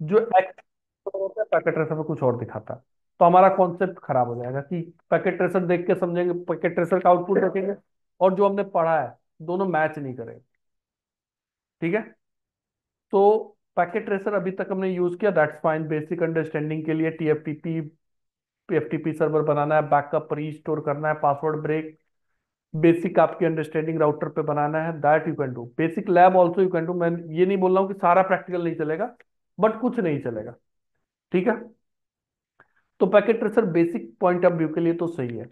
जो एक्स होता है पैकेट ट्रेसर में कुछ और दिखाता है। तो हमारा कॉन्सेप्ट खराब हो जाएगा कि पैकेट ट्रेसर देख के समझेंगे, पैकेट ट्रेसर का आउटपुट देखेंगे और जो हमने पढ़ा है दोनों मैच नहीं करेंगे। ठीक है। तो पैकेट ट्रेसर अभी तक हमने यूज किया, दैट्स फाइन। बेसिक अंडरस्टैंडिंग के लिए टीएफटीपी एफटीपी सर्वर बनाना है, बैकअप रीस्टोर करना है, पासवर्ड ब्रेक, बेसिक आपकी अंडरस्टैंडिंग राउटर पे बनाना है, that you can do. Basic lab also you can do. मैं ये नहीं बोल रहा हूँ कि सारा प्रैक्टिकल नहीं चलेगा, बट कुछ नहीं चलेगा। ठीक है। तो packet tracer basic point of view के लिए तो सही है।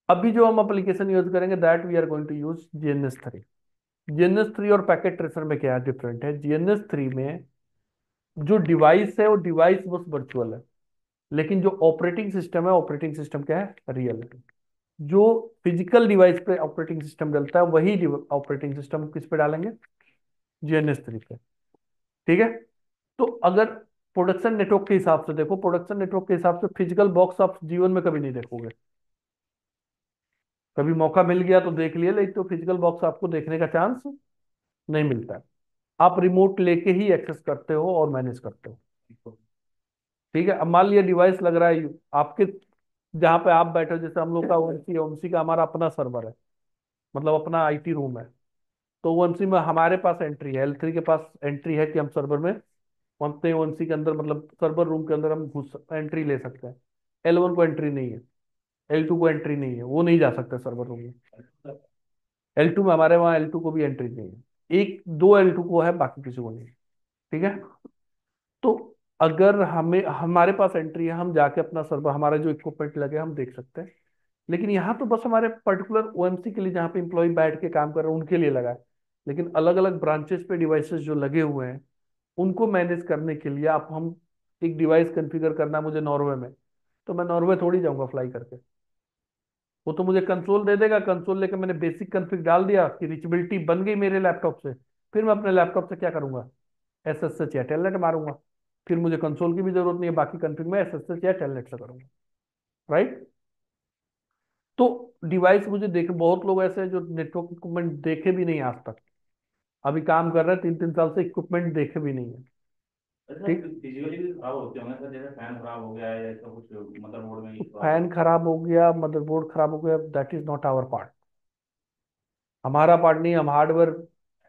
अभी जो हम एप्लीकेशन यूज करेंगे that we are going to use GNS 3। GNS 3 और पैकेट ट्रेसर में क्या डिफरेंट है? जीएनएस 3 में जो डिवाइस है वो डिवाइस बस वर्चुअल है, लेकिन जो ऑपरेटिंग सिस्टम है, ऑपरेटिंग सिस्टम क्या है? रियल है। जो फिजिकल डिवाइस पे ऑपरेटिंग सिस्टम डलता है वही ऑपरेटिंग सिस्टम किस पे डालेंगे? जीएनएस 3 पे। ठीक है। तो अगर प्रोडक्शन नेटवर्क के हिसाब से देखो, प्रोडक्शन नेटवर्क के हिसाब से फिजिकल बॉक्स आप जीवन में कभी नहीं देखोगे। कभी मौका मिल गया तो देख लिया, लेकिन तो फिजिकल बॉक्स आपको देखने का चांस नहीं मिलता है। आप रिमोट लेके ही एक्सेस करते हो और मैनेज करते हो। ठीक है। अब मान लिया डिवाइस लग रहा है आपके जहाँ पे आप बैठे हो, जैसे हम लोग का ओएमसी, ओएमसी का हमारा अपना सर्वर है, मतलब अपना आईटी रूम है। तो ओएमसी में हमारे पास एंट्री है, L3 के पास एंट्री है कि हम सर्वर में, हम अपने ओएमसी के अंदर, मतलब सर्वर रूम के अंदर हम घुस एंट्री ले सकते हैं। L1 को एंट्री नहीं है, L2 को एंट्री नहीं है, वो नहीं जा सकते सर्वर रूम में। L2 में हमारे वहाँ L2 को भी एंट्री नहीं है, एक दो L2 को है, बाकी किसी को नहीं। ठीक है। तो अगर हमें हमारे पास एंट्री है, हम जाके अपना सर्वर, हमारा जो इक्विपमेंट लगे हम देख सकते हैं। लेकिन यहाँ तो बस हमारे पर्टिकुलर ओएमसी के लिए, जहाँ पे इंप्लॉय बैठ के काम कर रहे हैं उनके लिए लगा है। लेकिन अलग अलग ब्रांचेस पे डिवाइसेस जो लगे हुए हैं उनको मैनेज करने के लिए, आप हम एक डिवाइस कॉन्फ़िगर करना है मुझे नॉर्वे में, तो मैं नॉर्वे थोड़ी जाऊंगा फ्लाई करके। वो तो मुझे कंसोल दे देगा, कंसोल लेके मैंने बेसिक कॉन्फ़िग डाल दिया कि रीचेबिलिटी बन गई मेरे लैपटॉप से। फिर मैं अपने लैपटॉप से क्या करूंगा? एसएसएच या टेलनेट मारूंगा। फिर मुझे कंसोल की भी जरूरत नहीं है, बाकी कॉन्फ़िग मैं एसएसएच या टेलनेट से करूंगा। राइट। तो डिवाइस मुझे देख, बहुत लोग ऐसे हैं जो नेटवर्क इक्विपमेंट देखे भी नहीं आज तक, अभी काम कर रहे हैं 3 3 साल से, इक्विपमेंट देखे भी नहीं है। अच्छा, ठीक। फिजिकली भी खराब होते होंगे सर, जैसे फैन खराब हो गया है या ऐसा कुछ, मदरबोर्ड में तो इशू आ फैन गया। खराब हो गया, मदरबोर्ड खराब हो गया, that is not our part. हमारा पार्ट नहीं, हम हार्डवेयर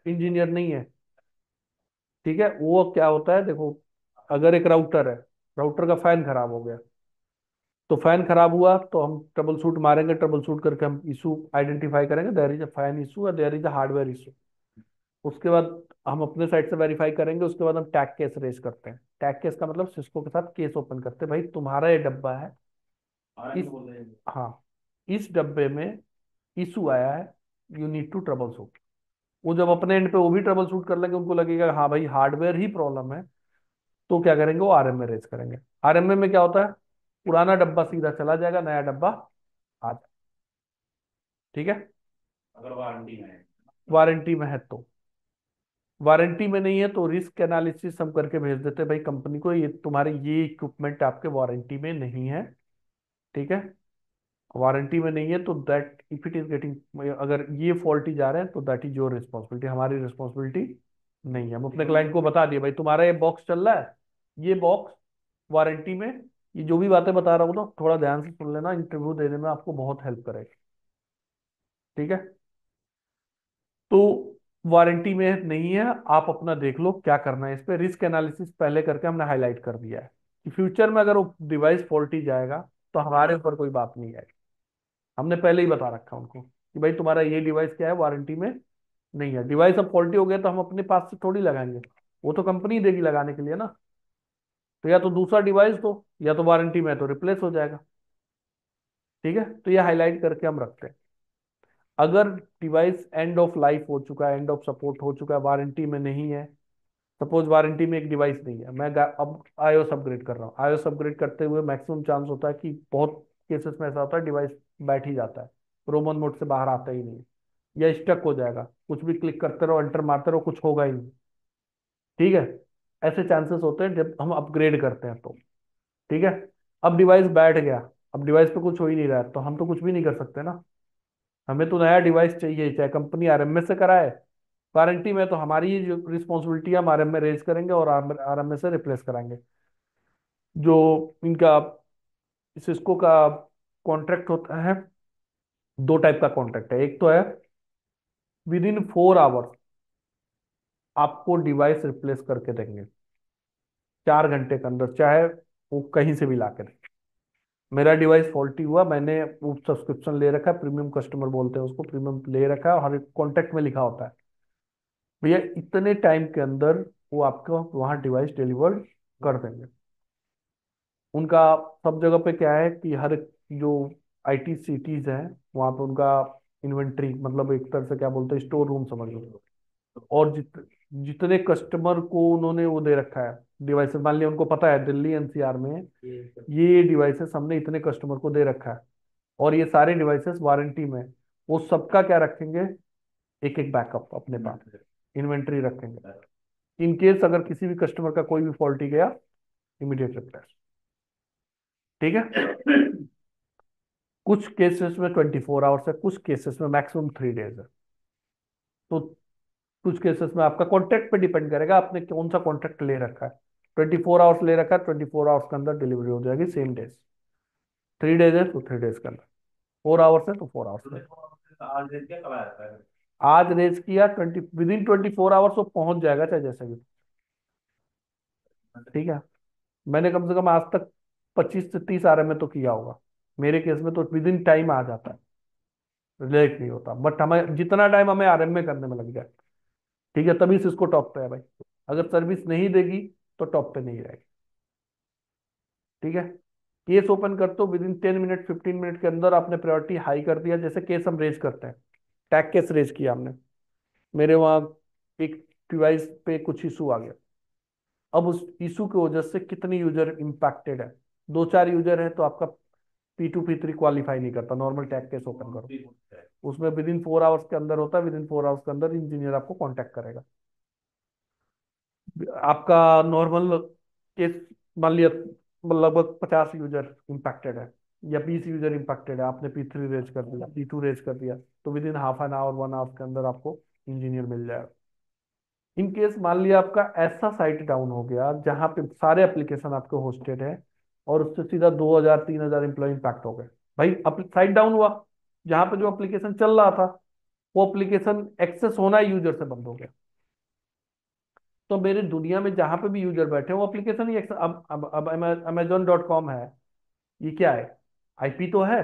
इंजीनियर नहीं है। ठीक है। वो क्या होता है देखो, अगर एक राउटर है, राउटर का फैन खराब हो गया, तो फैन खराब हुआ तो हम ट्रबल शूट मारेंगे, ट्रबल शूट करके हम इशू आइडेंटिफाई करेंगे, there is a fan issue और there is a hardware issue. उसके बाद हम अपने साइड से वेरीफाई करेंगे, उसके बाद हम टैग केस रेज करते हैं। टैग केस का मतलब सिस्को के साथ केस ओपन करते हैं, भाई तुम्हारा ये डब्बा है, आरएम इस, तो बोल रहे हैं। हाँ, इस डब्बे में इशू आया है, you need to troubleshoot. वो जब अपने एंड पे वो भी ट्रबल शूट कर लेंगे, उनको लगेगा हाँ भाई हार्डवेयर ही प्रॉब्लम है, तो क्या करेंगे? वो आरएमए रेज करेंगे। आरएमए में क्या होता है? पुराना डब्बा सीधा चला जाएगा, नया डब्बा आ जाएगा। ठीक है। अगर वारंटी में है। वारंटी में है तो, वारंटी में नहीं है तो रिस्क एनालिसिस हम करके भेज देते हैं भाई कंपनी को, ये तुम्हारे ये इक्विपमेंट आपके वारंटी में नहीं है। ठीक है। वारंटी में नहीं है तो that if it is getting, अगर ये फॉल्टी जा रहे हैं तो दैट इज योर रिस्पॉन्सिबिलिटी, हमारी रिस्पॉन्सिबिलिटी नहीं है। हम अपने क्लाइंट को बता दिए भाई तुम्हारा ये बॉक्स चल रहा है, ये बॉक्स वारंटी में, ये जो भी बातें बता रहा हूँ ना थोड़ा ध्यान से सुन लेना, इंटरव्यू देने में आपको बहुत हेल्प करेगा। ठीक है। तो वारंटी में नहीं है, आप अपना देख लो क्या करना है। इस पे रिस्क एनालिसिस पहले करके हमने हाईलाइट कर दिया है कि फ्यूचर में अगर वो डिवाइस फॉल्टी जाएगा तो हमारे ऊपर कोई बात नहीं आएगी। हमने पहले ही बता रखा उनको कि भाई तुम्हारा ये डिवाइस क्या है, वारंटी में नहीं है। डिवाइस अब फॉल्टी हो गया तो हम अपने पास से थोड़ी लगाएंगे, वो तो कंपनी देगी लगाने के लिए ना। तो या तो दूसरा डिवाइस दो, या तो वारंटी में है तो रिप्लेस हो जाएगा। ठीक है। तो ये हाईलाइट करके हम रखते हैं। अगर डिवाइस एंड ऑफ लाइफ हो चुका है, एंड ऑफ सपोर्ट हो चुका है, वारंटी में नहीं है, सपोज वारंटी में एक डिवाइस नहीं है, मैं अब आईओएस अपग्रेड कर रहा हूँ, आईओएस अपग्रेड करते हुए मैक्सिमम चांस होता है कि बहुत केसेस में ऐसा होता है डिवाइस बैठ ही जाता है, रोमन मोड से बाहर आता ही नहीं, या स्टक हो जाएगा, कुछ भी क्लिक करते रहो, एंटर मारते रहो, कुछ होगा ही नहीं। ठीक है। ऐसे चांसेस होते हैं जब हम अपग्रेड करते हैं तो। ठीक है। अब डिवाइस बैठ गया, अब डिवाइस पे कुछ हो ही नहीं रहा है, तो हम तो कुछ भी नहीं कर सकते ना। हमें तो नया डिवाइस चाहिए, चाहे कंपनी आरएमएस से कराए, वारंटी में तो हमारी जो रिस्पॉन्सिबिलिटी है, हम आरएम में रेज करेंगे और आरएम में से रिप्लेस कराएंगे। जो इनका सिस्को का कॉन्ट्रैक्ट होता है, दो टाइप का कॉन्ट्रैक्ट है। एक तो है विद इन 4 आवर्स आपको डिवाइस रिप्लेस करके देंगे, 4 घंटे के अंदर, चाहे वो कहीं से भी ला के दें। मेरा डिवाइस फॉल्टी हुआ, मैंने वो सब्सक्रिप्शन ले रखा है, प्रीमियम कस्टमर बोलते हैं उसको, प्रीमियम ले रखा है, और हर एक कॉन्ट्रैक्ट में लिखा होता है भैया इतने टाइम के अंदर वो आपको वहाँ डिवाइस डिलीवर कर देंगे। उनका सब जगह पे क्या है कि हर जो आईटी सिटीज हैं वहाँ पे उनका इन्वेंट्री, मतलब एक तरह से क्या बोलते हैं, स्टोर रूम समझ लो। और जितने कस्टमर को उन्होंने वो दे रखा है डिवाइसेस, मान लिया उनको पता है दिल्ली एनसीआर में ये डिवाइसेस हमने इतने कस्टमर को दे रखा है, और ये सारे डिवाइसेस वारंटी में, वो सबका क्या रखेंगे, एक एक बैकअप अपने पास इन्वेंट्री रखेंगे। इन केस अगर किसी भी कस्टमर का कोई भी फॉल्टी गया, इमीडिएट रिप्लेस। ठीक है। कुछ केसेस में 24 आवर्स है, कुछ केसेस में मैक्सिमम 3 डेज है। तो कुछ केसेस में आपका कॉन्ट्रैक्ट पे डिपेंड करेगा, आपने कौन सा कॉन्ट्रैक्ट ले रखा है। 24 आवर्स ले रखा है, 24 आवर्स के अंदर डिलीवरी हो जाएगी, सेम डेज। 3 डेज है तो 3 डेज के अंदर। 4 आवर्स है तो 4 आवर्स में। आज रेट क्या कब आया था? आज रेज किया, 20 विद इन 24 आवर्स वो पहुंच जाएगा चाहे जैसे भी। ठीक है। मैंने कम से कम आज तक 25 से 30 आरएम में तो किया होगा। मेरे केस में तो विद इन टाइम आ जाता है, लेट नहीं होता, बट हमें जितना टाइम हमें आरएम में करने में लग जाए। ठीक है, तभी सिस्को टॉप पे है भाई। अगर सर्विस नहीं देगी तो टॉप पे नहीं रहेगी। ठीक है। केस ओपन कर तो विद इन 10 मिनट 15 मिनट के अंदर आपने प्रायोरिटी हाई कर दिया। जैसे केस हम रेज करते हैं, टैग केस रेज किया हमने, मेरे वहां एक डिवाइस पे कुछ इशू आ गया। अब उस इशू की वजह से कितने यूजर इंपैक्टेड है, 2-4 यूजर है तो आपका P2P3 क्वालिफाई नहीं करता, नॉर्मल टैग केस ओपन करो। उसमें विद इन 4 आवर्स के अंदर होता है, विद इन 4 आवर्स के अंदर इंजीनियर आपको कांटेक्ट करेगा। आपका नॉर्मल केस, मान लिया लगभग 50 यूजर इम्पैक्टेड है या 20 यूजर इम्पैक्टेड है, आपने P3 रेज कर दिया, P2 रेज कर दिया, तो within half an hour 1 hour के अंदर आपको इंजीनियर मिल जाएगा। इन केस मान लिया आपका ऐसा साइट डाउन हो गया जहां पे सारे एप्लीकेशन आपके होस्टेड है, और उससे सीधा 2,000-3,000 एम्प्लॉय इम्पैक्ट हो गए। भाई साइट डाउन हुआ, जहां पे जो एप्लीकेशन चल रहा था वो एप्लीकेशन एक्सेस होना यूजर से बंद हो गया। तो मेरे दुनिया में जहां पे भी यूजर बैठे हैं वो एप्लीकेशन ही अब Amazon.com है, ये क्या है, आईपी तो है,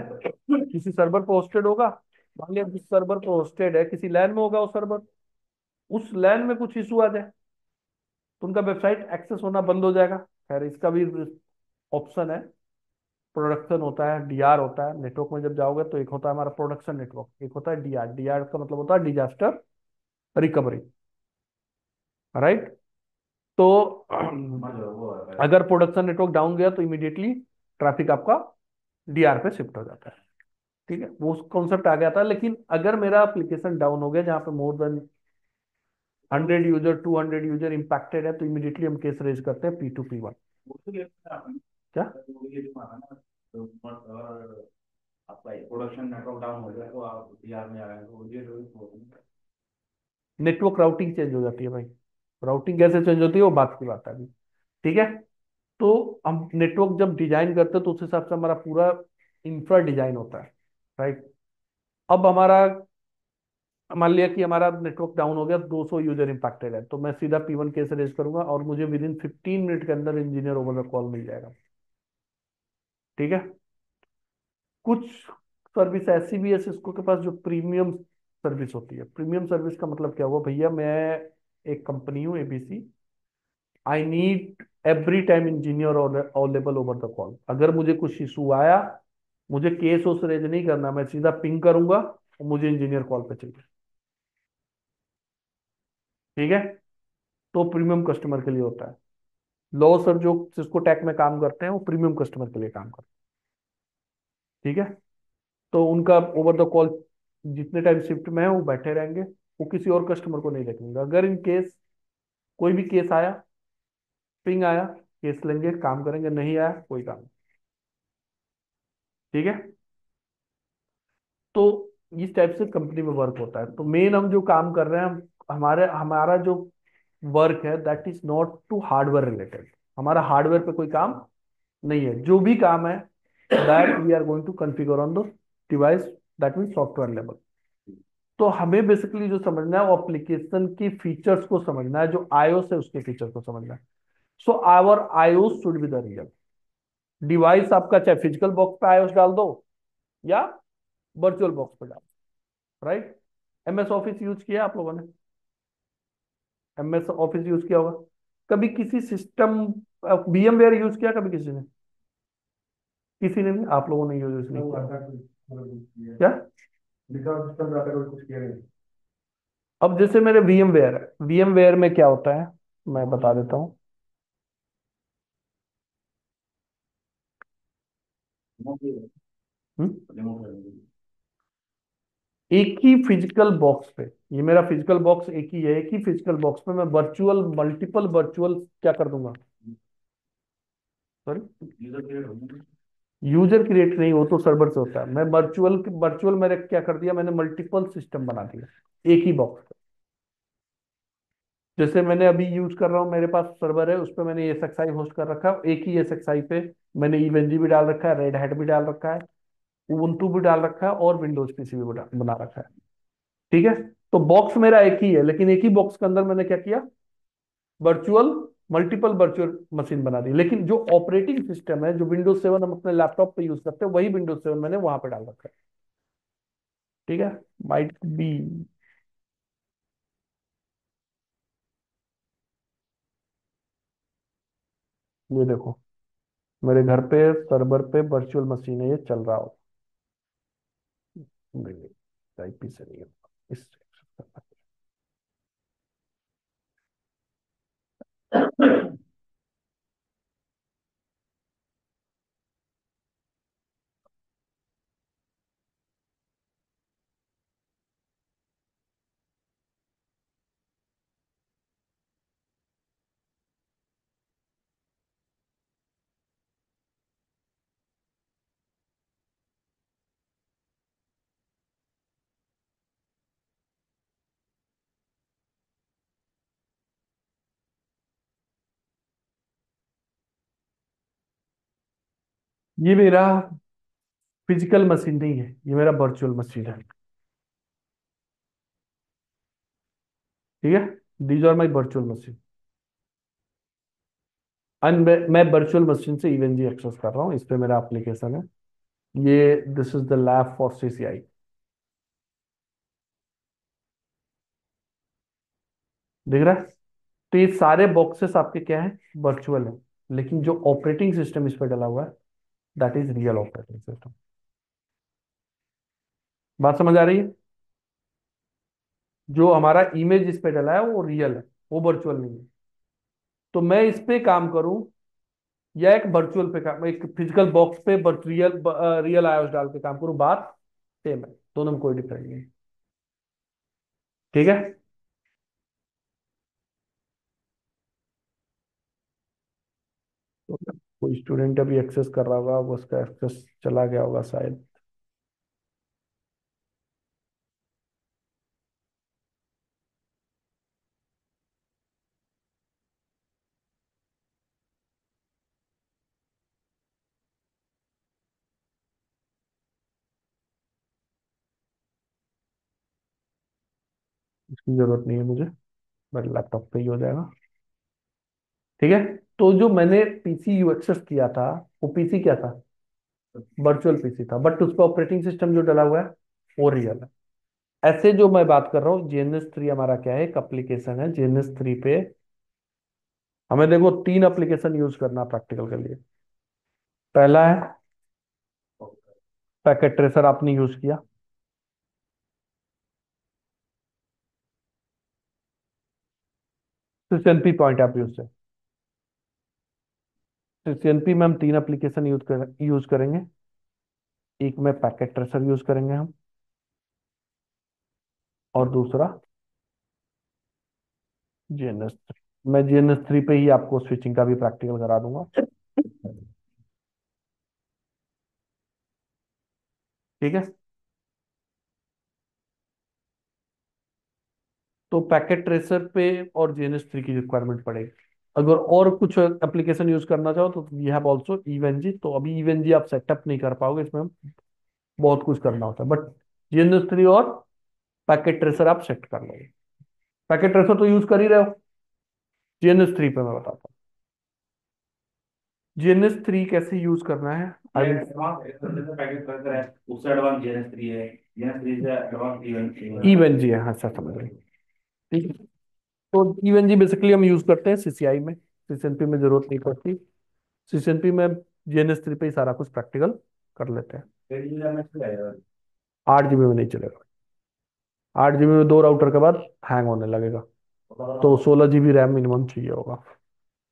किसी सर्वर पर होस्टेड होगा। मान लिया जिस सर्वर पर होस्टेड है किसी लैन में होगा वो सर्वर, उस लैन में कुछ इशू आ जाए तो उनका वेबसाइट एक्सेस होना बंद हो जाएगा। खैर इसका भी ऑप्शन है, प्रोडक्शन होता है, डीआर होता है। नेटवर्क में जब जाओगे तो एक होता है हमारा प्रोडक्शन नेटवर्क, एक होता है डीआर। डीआर का मतलब होता है डिजास्टर रिकवरी, राइट। तो समझ लो वो है। अगर प्रोडक्शन नेटवर्क डाउन गया तो इमीडिएटली ट्रैफिक आपका डीआर पे शिफ्ट हो जाता है। ठीक है, वो कॉन्सेप्ट आ गया था। लेकिन अगर मेरा एप्लीकेशन डाउन हो गया जहां पे more than 100 user 200 user impacted है, तो इमीडिएटली हम केस रेज करते हैं P2P1। वो तो ये आपने क्या, वो ये जो माना ना, तो अगर आपका प्रोडक्शन नेटवर्क डाउन हो जाए तो आप डीआर में आ रहे हैं, तो ये नेटवर्क राउटिंग चेंज हो जाती है भाई। राउटिंग कैसे चेंज होती है वो बात की बात है अभी। ठीक है। तो हम नेटवर्क जब डिजाइन करते हैं तो उस हिसाब से हमारा पूरा इंफ्रा डिजाइन होता है, राइट। अब हमारा मान लिया कि हमारा नेटवर्क डाउन हो गया, 200 यूजर इंपैक्टेड है, तो मैं सीधा P1 केस रेज करूंगा और मुझे विद इन 15 मिनट के अंदर इंजीनियर ओवर द कॉल मिल जाएगा। ठीक है। कुछ सर्विस ऐसी भी है सिस्को के पास जो प्रीमियम सर्विस होती है। प्रीमियम सर्विस का मतलब क्या हुआ भैया, मैं एक कंपनी हूँ ABC, I need every time engineer available over the call. अगर मुझे कुछ इशू आया, मुझे केस उस रेज नहीं करना, मैं सीधा पिंग करूंगा और मुझे इंजीनियर कॉल पे चाहिए। ठीक है। तो प्रीमियम कस्टमर के लिए होता है। लो सर, जो सिस्को टेक में काम करते हैं वो प्रीमियम कस्टमर के लिए काम करते हैं। ठीक है। तो उनका ओवर द कॉल जितने टाइम शिफ्ट में है वो बैठे रहेंगे, वो किसी और कस्टमर को नहीं देखेंगे। अगर इन केस कोई भी केस आया, पिंग आया, केस लेंगे, काम करेंगे, नहीं आया कोई काम नहीं। ठीक है। तो इस टाइप से कंपनी में वर्क होता है। तो मेन हम जो काम कर रहे हैं, हम हमारे हमारा जो वर्क है that is not to hardware related. हमारा हार्डवेयर पे कोई काम नहीं है। जो भी काम है that we are going to configure on the device, that mean software level. तो हमें बेसिकली जो समझना है वो एप्लीकेशन की फीचर्स को समझना है, जो आईओएस है उसके फीचर को समझना है। So our IOS should be the real device. आपका चाहे फिजिकल बॉक्स पे आईओएस डाल दो या वर्चुअल बॉक्स पे डाल, राइट। एमएस ऑफिस यूज किया आप लोगों ने? एमएस ऑफिस यूज किया होगा। कभी किसी सिस्टम VMware यूज किया कभी किसी ने? किसी ने नहीं, आप लोगों ने यूज नहीं किया क्या? अब जैसे मेरे VMware है, VMware में क्या होता है मैं बता देता हूँ। हम्म? एक ही फिजिकल बॉक्स पे, ये मेरा फिजिकल बॉक्स एक ही है, एक ही फिजिकल बॉक्स पे मैं वर्चुअल मल्टीपल वर्चुअल क्या कर दूंगा? सॉरी, यूजर क्रिएट नहीं, वो तो सर्वर से होता है। मैं वर्चुअल वर्चुअल मैंने क्या कर दिया, मैंने मल्टीपल सिस्टम बना दिया एक ही बॉक्स पे। जैसे मैंने अभी यूज कर रहा हूँ, मेरे पास सर्वर है, उस पर मैंने एसएक्सआई होस्ट कर रखा है। एक ही एसएक्सआई पे मैंने इवेंजी भी डाल रखा है, रेड हैट भी डाल रखा है, उबुंटू भी डाल रखा है और विंडोज पीसी भी बना रखा है। ठीक है। तो बॉक्स मेरा एक ही है, लेकिन एक ही बॉक्स के अंदर मैंने क्या किया, वर्चुअल मल्टीपल वर्चुअल मशीन बना दी। लेकिन जो ऑपरेटिंग सिस्टम है, जो विंडोज 7 हम अपने लैपटॉप पे यूज करते हैं, वही विंडोज 7 मैंने वहां पे डाल रखा है। ठीक है। Might be. ये देखो, मेरे घर पे सर्वर पे वर्चुअल मशीन है, ये चल रहा हो। नहीं नहीं, आईपी से नहीं होगा इस। ये मेरा फिजिकल मशीन नहीं है, ये मेरा वर्चुअल मशीन है। ठीक है। These are my virtual machine. And मैं वर्चुअल मशीन से इवेंजी एक्सेस कर रहा हूँ, इस पे मेरा एप्लीकेशन है। ये this is the lab for CCI। दिख रहा है? तो ये सारे बॉक्सेस आपके क्या है, वर्चुअल है। लेकिन जो ऑपरेटिंग सिस्टम इस पे डला हुआ है that is real operating system. बात समझ आ रही है? जो हमारा इमेज इस पे डला है वो रियल है, वो वर्चुअल नहीं है। तो मैं इस पे काम करूं या एक वर्चुअल पे काम, एक फिजिकल बॉक्स पे रियल रियल आयोस डाल के काम करूं, बात सेम है, दोनों में कोई डिफरेंस नहीं है। ठीक है। तो कोई स्टूडेंट अभी एक्सेस कर रहा होगा, वो उसका एक्सेस चला गया होगा शायद। इसकी जरूरत नहीं है मुझे, मेरे लैपटॉप पे ही हो जाएगा। ठीक है। तो जो मैंने पीसी यू एक्सेस किया था, वो पीसी क्या था, वर्चुअल पीसी था, बट उस पर ऑपरेटिंग सिस्टम जो डला हुआ है वो रियल है। ऐसे जो मैं बात कर रहा हूँ, GNS 3 हमारा क्या है, एक एप्लीकेशन है। GNS 3 पे हमें देखो 3 एप्लीकेशन यूज करना प्रैक्टिकल के लिए। पहला है पैकेट ट्रेसर, आपने यूज किया। CCNP पॉइंट आप यूज से, CCNP में हम 3 एप्लीकेशन यूज करेंगे। एक में पैकेट ट्रेसर यूज करेंगे हम, और दूसरा GNS 3। मैं GNS 3 पे ही आपको स्विचिंग का भी प्रैक्टिकल करा दूंगा। ठीक है। तो पैकेट ट्रेसर पे और जीएनएस 3 की रिक्वायरमेंट पड़ेगी। अगर और कुछ एप्लीकेशन यूज करना चाहो तो वी हैव ऑल्सो इवेंजी। तो अभी इवेंजी आप सेटअप नहीं कर पाओगे, इसमें बहुत कुछ करना होता है, बट जीएनएस 3 और पैकेट ट्रेसर आप सेट कर लोगे। पैकेट ट्रेसर तो यूज कर ही रहे हो। जीएनएस 3 पे मैं बताता हूँ जीएनएस 3 कैसे यूज करना है। ये आई विल। एडवांस पैकेज करता है, उससे एडवांस जीएनएस 3 है, जीएनएस 3 से एडवांस इवेंट है। इवेंजी है, हाँ सर, समझ रहे हैं। ठीक है। तो इवेंजी बेसिकली हम यूज करते हैं सीसीआई में, सीसीएनपी में जरूरत नहीं पड़ती। सीसीएनपी में जीएनएस 3 पे ही सारा कुछ प्रैक्टिकल कर लेते हैं। 8 GB में चल जाएगा। 8 जीबी में नहीं चलेगा। 8 जीबी में दो राउटर के बाद हैंग होने लगेगा। तो 16 जीबी रैम मिनिमम चाहिए होगा।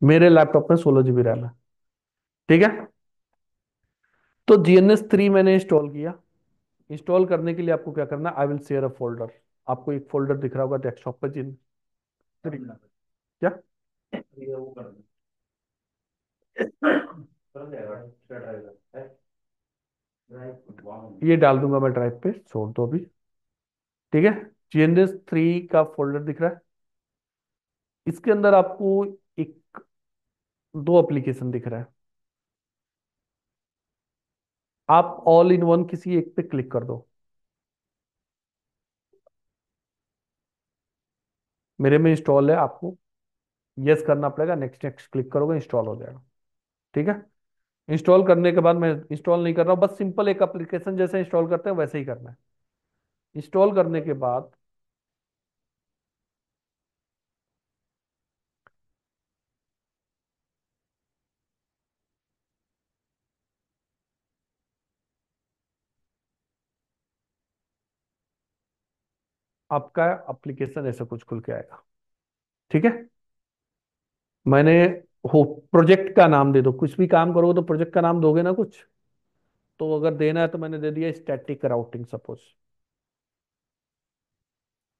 मेरे लैपटॉप में 16 जीबी रैम है। ठीक है। तो जीएनएस 3 मैंने इंस्टॉल किया। इंस्टॉल करने के लिए आपको क्या करना है, I will share a folder. आपको एक फोल्डर दिख रहा होगा डेस्कटॉप पे, जिन क्या ये वो कर दो, चल जाएगा, स्टार्ट आएगा है, राइट वहां। ये डाल दूंगा मैं ड्राइव पे, छोड़ दो अभी। ठीक है। जीएनएस 3 का फोल्डर दिख रहा है। इसके अंदर आपको एक दो एप्लीकेशन दिख रहा है। आप ऑल इन वन किसी एक पे क्लिक कर दो। मेरे में इंस्टॉल है, आपको यस करना पड़ेगा, नेक्स्ट नेक्स्ट क्लिक करोगे इंस्टॉल हो जाएगा। ठीक है। इंस्टॉल करने के बाद, मैं इंस्टॉल नहीं कर रहा हूँ, बस सिंपल एक एप्लीकेशन जैसे इंस्टॉल करते हैं वैसे ही करना है। इंस्टॉल करने के बाद आपका एप्लीकेशन ऐसा कुछ खुल के आएगा। ठीक है। मैंने हो प्रोजेक्ट का नाम दे दो, कुछ भी काम करोगे तो प्रोजेक्ट का नाम दोगे ना कुछ। तो अगर देना है तो मैंने दे दिया static routing suppose.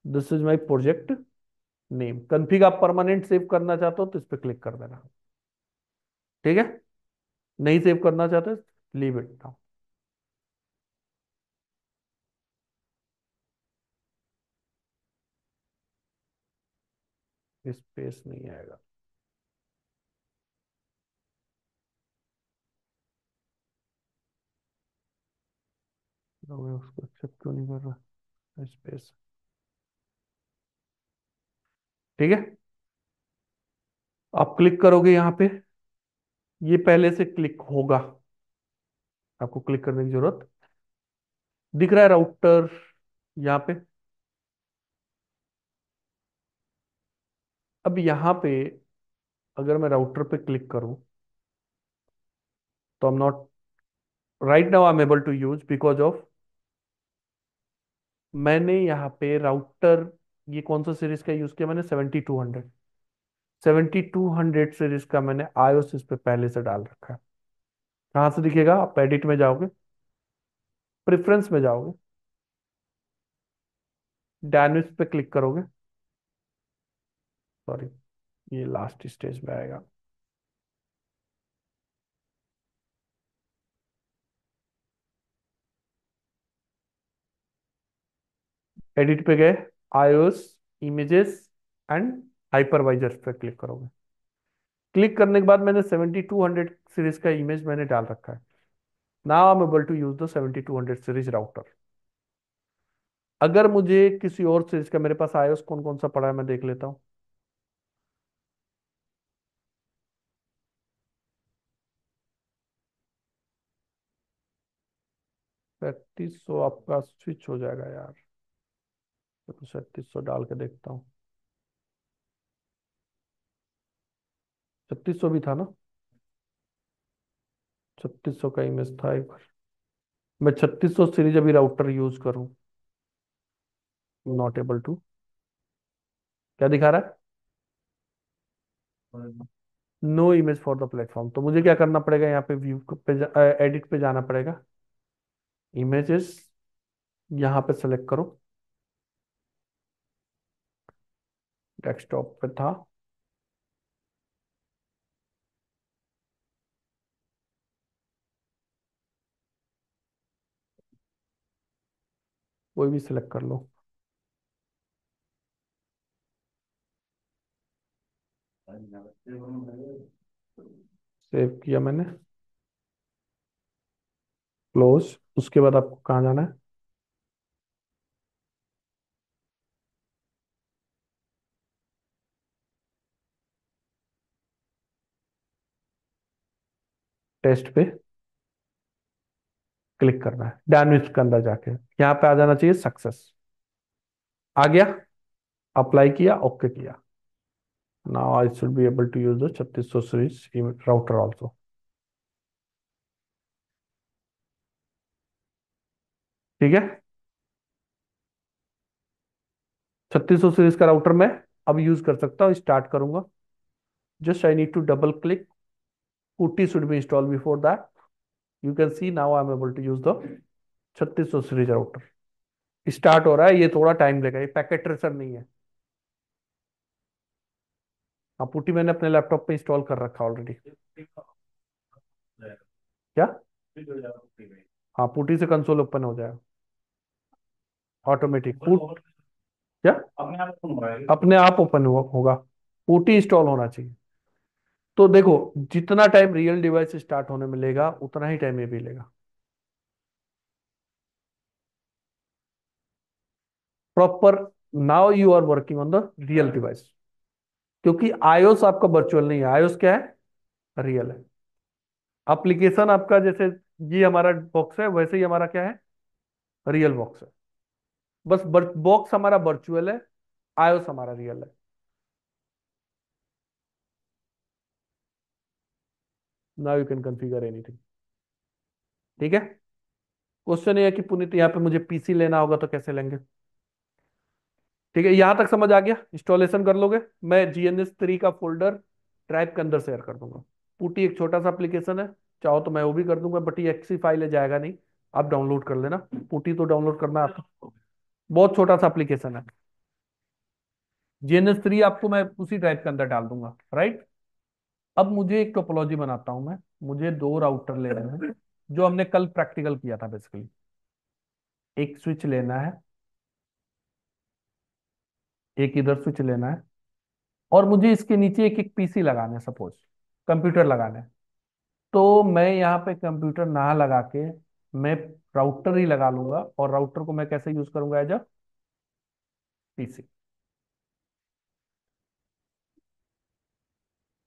This is my project name. Config आप परमानेंट सेव करना चाहते हो तो इस पर क्लिक कर देना। ठीक है। नहीं सेव करना चाहते, लीव इट नाउ। स्पेस नहीं आएगा। तो मैं उसको एक्सेप्ट क्यों नहीं कर रहा, स्पेस। ठीक है। आप क्लिक करोगे यहाँ पे, ये पहले से क्लिक होगा, आपको क्लिक करने की जरूरत। दिख रहा है राउटर यहाँ पे। अब यहाँ पे अगर मैं राउटर पे क्लिक करूँ तो I am not, right now I am able to use because of मैंने यहाँ पे राउटर, ये कौन सा सीरीज का यूज किया मैंने, 7200। 7200 सीरीज का मैंने आईओएस इस पे पहले से डाल रखा है। कहाँ से दिखेगा, आप एडिट में जाओगे, प्रेफरेंस में जाओगे, डायनेमिक्स पे क्लिक करोगे। सॉरी, ये लास्ट स्टेज में आएगा। एडिट पे गए, आईओएस, इमेजेस एंड हाइपरवाइजर पे क्लिक करोगे। क्लिक करने के बाद मैंने 7200 सीरीज का इमेज मैंने डाल रखा है। Now I am able to use the 7200 series router. अगर मुझे किसी और सीरीज का, मेरे पास आईओएस कौन कौन सा पड़ा है मैं देख लेता हूँ। 3600 आपका स्विच हो जाएगा यार। तो 3600 डाल के देखता हूँ। 3600 भी था ना, 3600 का इमेज था एक बार। मैं 3600 सीरीज अभी राउटर यूज करूँ, नॉट एबल टू। क्या दिखा रहा है, no image for the platform. तो मुझे क्या करना पड़ेगा, यहाँ पे व्यू पे, एडिट पे जाना पड़ेगा, इमेजेस, यहाँ पे सेलेक्ट करो, डेस्कटॉप पे था। कोई भी सिलेक्ट कर लो। सेव किया मैंने, क्लोज। उसके बाद आपको कहाँ जाना है? टेस्ट पे क्लिक करना है, डायनेमिक्स के अंदर जाके यहाँ पे आ जाना चाहिए सक्सेस। आ गया, अप्लाई किया, ओके किया। Now I should be able to use the 3600 series router also. ठीक है, 3600 सीरीज का राउटर मैं अब यूज कर सकता हूँ, स्टार्ट करूंगा। Just I need to double click, putty should be install before that. You can see now I am able to use the 3600 series router. Start हो रहा है, ये थोड़ा टाइम लेगा, ये पैकेट ट्रेसर नहीं है। हाँ, पुट्टी मैंने अपने लैपटॉप पे इंस्टॉल कर रखा ऑलरेडी। क्या? हाँ, पुट्टी से कंसोल ओपन हो जाएगा ऑटोमेटिक पुट। क्या? अपने आप ओपन होगा, पुट्टी इंस्टॉल होना चाहिए। तो देखो, जितना टाइम रियल डिवाइस स्टार्ट होने में लेगा उतना ही टाइम ये भी लेगा। Proper. Now you are working on the real device, क्योंकि आईओस आपका वर्चुअल नहीं है, आईओस क्या है? रियल है। एप्लीकेशन आपका जैसे ये हमारा बॉक्स है, वैसे ही हमारा क्या है? रियल बॉक्स है। बस बॉक्स हमारा वर्चुअल है, आईओस हमारा रियल है। Now you can configure anything. ठीक है। क्वेश्चन ये है कि पुनीत यहाँ पे मुझे पीसी लेना होगा तो कैसे लेंगे? ठीक है, यहां तक समझ आ गया? इंस्टॉलेशन कर लोगे? मैं GNS3 का फोल्डर ड्राइव के अंदर शेयर कर दूंगा। पुटी एक छोटा सा एप्लीकेशन है, चाहो तो मैं वो भी कर दूंगा, बट ये एक्सी फाइल है, जाएगा नहीं। आप डाउनलोड कर लेना। पुटी तो डाउनलोड करना है आपको, बहुत छोटा सा एप्लीकेशन है। GNS3 आपको मैं उसी ड्राइव के अंदर डाल दूंगा, राइट। अब मुझे एक टोपोलॉजी बनाता हूं मैं। मुझे दो राउटर लेने हैं, जो हमने कल प्रैक्टिकल किया था बेसिकली। एक स्विच लेना है, एक इधर स्विच लेना है, और मुझे इसके नीचे एक एक पीसी लगाना है, सपोज कंप्यूटर लगाना है। तो मैं यहाँ पे कंप्यूटर ना लगा के मैं राउटर ही लगा लूंगा, और राउटर को मैं कैसे यूज करूंगा? As a PC.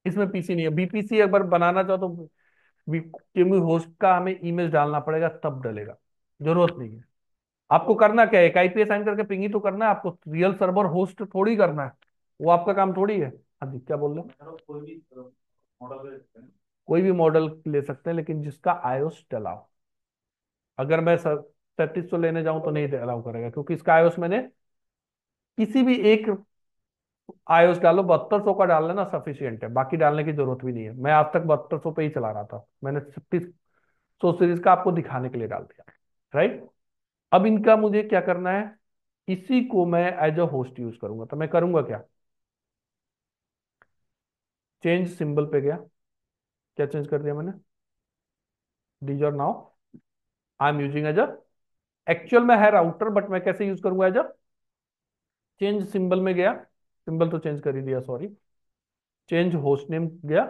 इसमें पीसी नहीं है, बीपीसी अगर बनाना चाहो तो क्योंकि होस्ट का हमें इमेज डालना पड़ेगा, तब डलेगा। जरूरत नहीं है। आपको करना क्या है? एक आईपी असाइन करके पिंग ही तो करना है आपको, रियल सर्वर होस्ट थोड़ी करना है। वो आपका काम थोड़ी है। हाँ जी, क्या बोल रहे हैं? कोई भी मॉडल ले सकते हैं, लेकिन जिसका आईओस डला हो। अगर मैं 3700 लेने जाऊं तो नहीं अलाउ करेगा, क्योंकि इसका आईओस मैंने किसी भी एक आईओस डालो, 7200 का डाल लेना सफिशियंट है, बाकी डालने की जरूरत भी नहीं है। मैं आज तक 7200 पे ही चला रहा था, मैंने 3600 सीरीज का आपको दिखाने के लिए डाल दिया, राइट। अब इनका मुझे क्या करना है? इसी को मैं एज अ होस्ट यूज करूंगा, तो मैं करूंगा क्या? चेंज सिंबल पे गया। क्या चेंज कर दिया मैंने? These are now I am using as a, actual में है राउटर, बट मैं कैसे यूज करूंगा? एज अ, चेंज सिंबल में गया, सिंबल तो चेंज कर ही दिया, सॉरी। चेंज होस्ट नेम गया,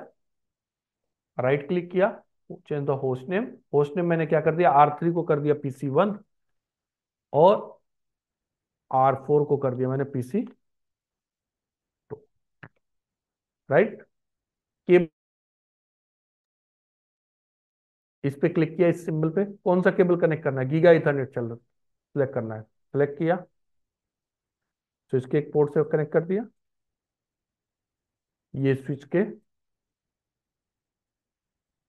राइट क्लिक किया, change the host name. Host name मैंने क्या कर दिया? R3 को कर दिया PC1, और R4 को कर दिया मैंने PC2, राइट। केबल, इस पे क्लिक किया, इस सिंबल पे कौन सा केबल कनेक्ट करना है? गीगा इथरनेट चल रहा, सिलेक्ट करना है। सिलेक्ट किया, तो इसके एक पोर्ट से कनेक्ट कर दिया। ये स्विच के,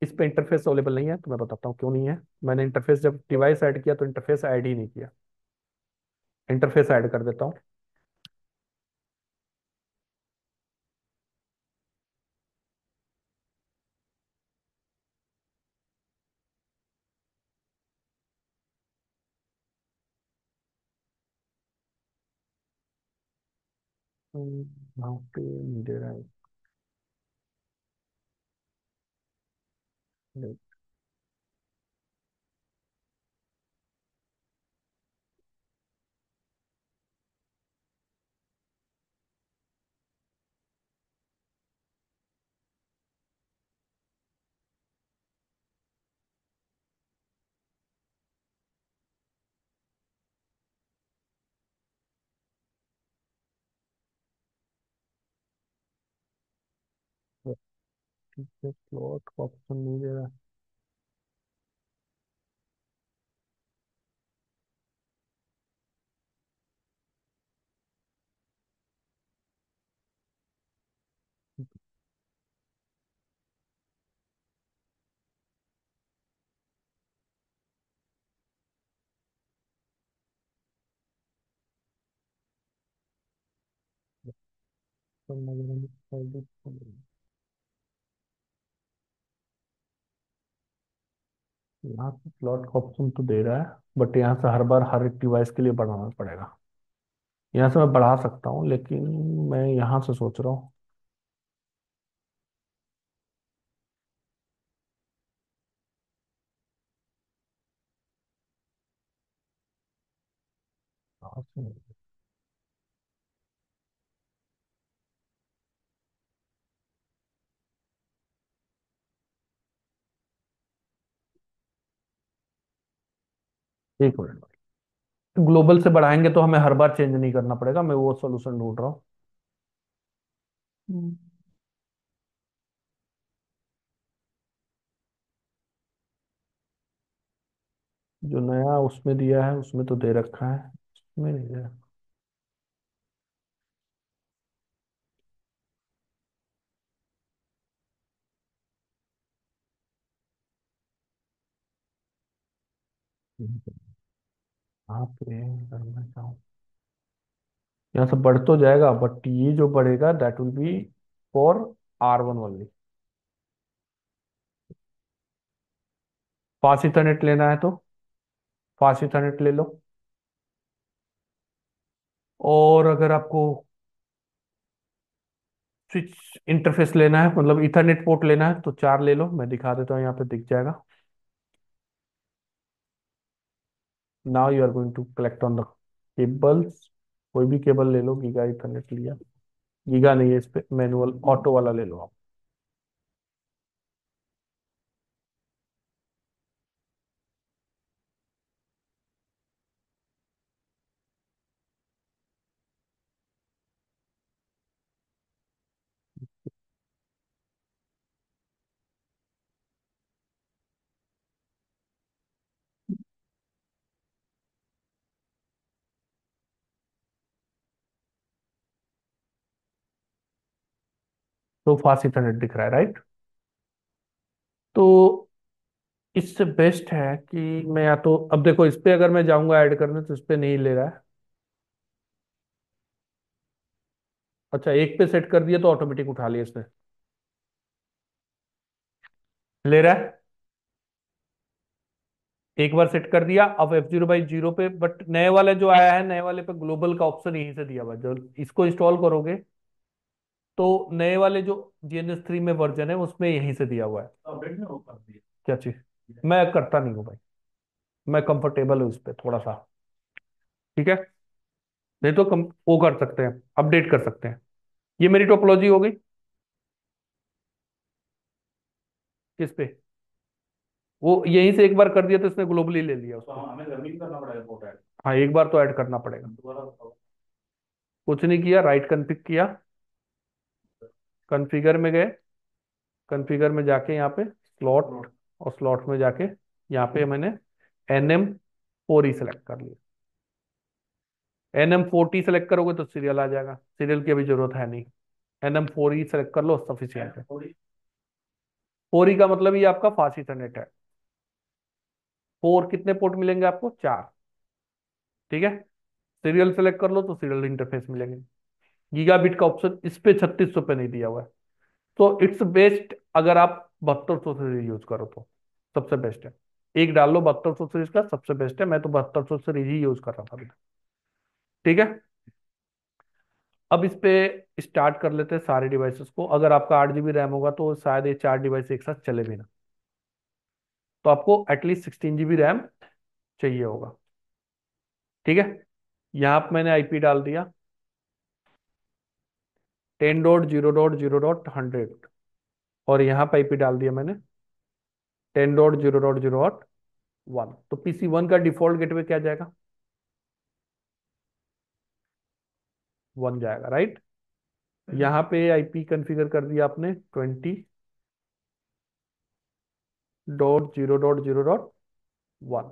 इस पे इंटरफेस अवेलेबल नहीं है, तो मैं बताता हूँ क्यों नहीं है। मैंने इंटरफेस जब डिवाइस ऐड किया तो इंटरफेस ऐड ही नहीं किया। इंटरफेस ऐड कर देता हूँ। How to derive the- slot का ऑप्शन नहीं दे रहा। यहाँ से स्लॉट का ऑप्शन तो दे रहा है, बट यहाँ से हर बार हर एक डिवाइस के लिए बढ़ाना पड़ेगा। यहाँ से मैं बढ़ा सकता हूँ, लेकिन मैं यहाँ से सोच रहा हूँ। यहाँ से एक मिनट, ग्लोबल से बढ़ाएंगे तो हमें हर बार चेंज नहीं करना पड़ेगा, मैं वो सोल्यूशन ढूंढ रहा हूँ। हम्म। जो नया उसमें दिया है उसमें तो दे रखा है, उसमें नहीं दिया। यहाँ पे करना चाहूँ, यहाँ से बढ़ तो जाएगा, बट ये जो बढ़ेगा that will be for R1 only. Fast Ethernet लेना है तो फास्ट इथरनेट ले लो। और अगर आपको स्विच इंटरफेस लेना है, मतलब इथरनेट पोर्ट लेना है, तो चार ले लो, मैं दिखा देता हूँ, यहाँ पे दिख जाएगा। Now you are going to collect on the cables. कोई भी केबल ले लो, गीगा इथरनेट लिया, गीगा नहीं है, इस पे मैनुअल ऑटो वाला ले लो आप। तो फास्ट इथरनेट दिख रहा है, राइट? तो इससे बेस्ट है कि मैं, या तो अब देखो, इस पे अगर मैं जाऊंगा ऐड करने तो इस पे नहीं ले रहा है। अच्छा, एक पे सेट कर दिया तो ऑटोमेटिक उठा लिया इसने, ले रहा है। एक बार सेट कर दिया, अब F0/0 पे, बट नए वाले जो आया है, नए वाले पे ग्लोबल का ऑप्शन यहीं से दिया हुआ है। जो इसको इंस्टॉल करोगे तो नए वाले जो GNS3 में वर्जन है उसमें यहीं से दिया हुआ है। अपडेट में वो कर दिया क्या चीज? मैं करता नहीं हूँ भाई, मैं कंफर्टेबल हूँ इस पे थोड़ा सा। ठीक है, नहीं तो कम वो कर सकते हैं, अपडेट कर सकते हैं। ये मेरी टोपोलॉजी हो गई। किस पे? वो यहीं से एक बार कर दिया तो इसने ग्लोबली ले लिया उसको। हमें घर में ही करना पड़ेगा पोर्ट ऐड। हाँ, एक बार तो ऐड करना पड़ेगा। दोबारा बताओ। कुछ नहीं किया, राइट कॉन्फ़िग किया, कॉन्फ़िगर में गए, कॉन्फ़िगर में जाके यहाँ पे स्लॉट, और स्लॉट में जाके यहाँ पे मैंने NM4E सेलेक्ट कर लिया। NM4T सेलेक्ट करोगे तो सीरियल आ जाएगा, सीरियल की अभी जरूरत है नहीं। NM4E सेलेक्ट कर लो, सफिशियंट है। 4E का मतलब ये आपका फास्ट इथरनेट है। फोर कितने पोर्ट मिलेंगे आपको? चार। ठीक है, सीरियल सेलेक्ट कर लो तो सीरियल इंटरफेस मिलेंगे। गीगाबिट का ऑप्शन इस पे 3600 पे नहीं दिया हुआ है। तो इट्स बेस्ट अगर आप 7200 सीरीज यूज करो तो सबसे बेस्ट है। एक डाल लो 7200 सीरीज का, सबसे बेस्ट है। मैं तो 7200 सीरीज ही यूज कर रहा था अभी तक। ठीक है, अब इस पे स्टार्ट कर लेते हैं सारे डिवाइसेस को। अगर आपका 8 GB रैम होगा तो शायद ये चार डिवाइस एक साथ चले भी ना, तो आपको एटलीस्ट 16 GB रैम चाहिए होगा। ठीक है, यहाँ पे मैंने IP डाल दिया 10.0.0.100, और यहाँ पे IP डाल दिया मैंने 10.0.0.1। तो PC1 का डिफॉल्ट गेटवे क्या जाएगा? 1 जाएगा, राइट? यहाँ पे IP कॉन्फ़िगर कर दिया आपने 20, 20.0.0.1,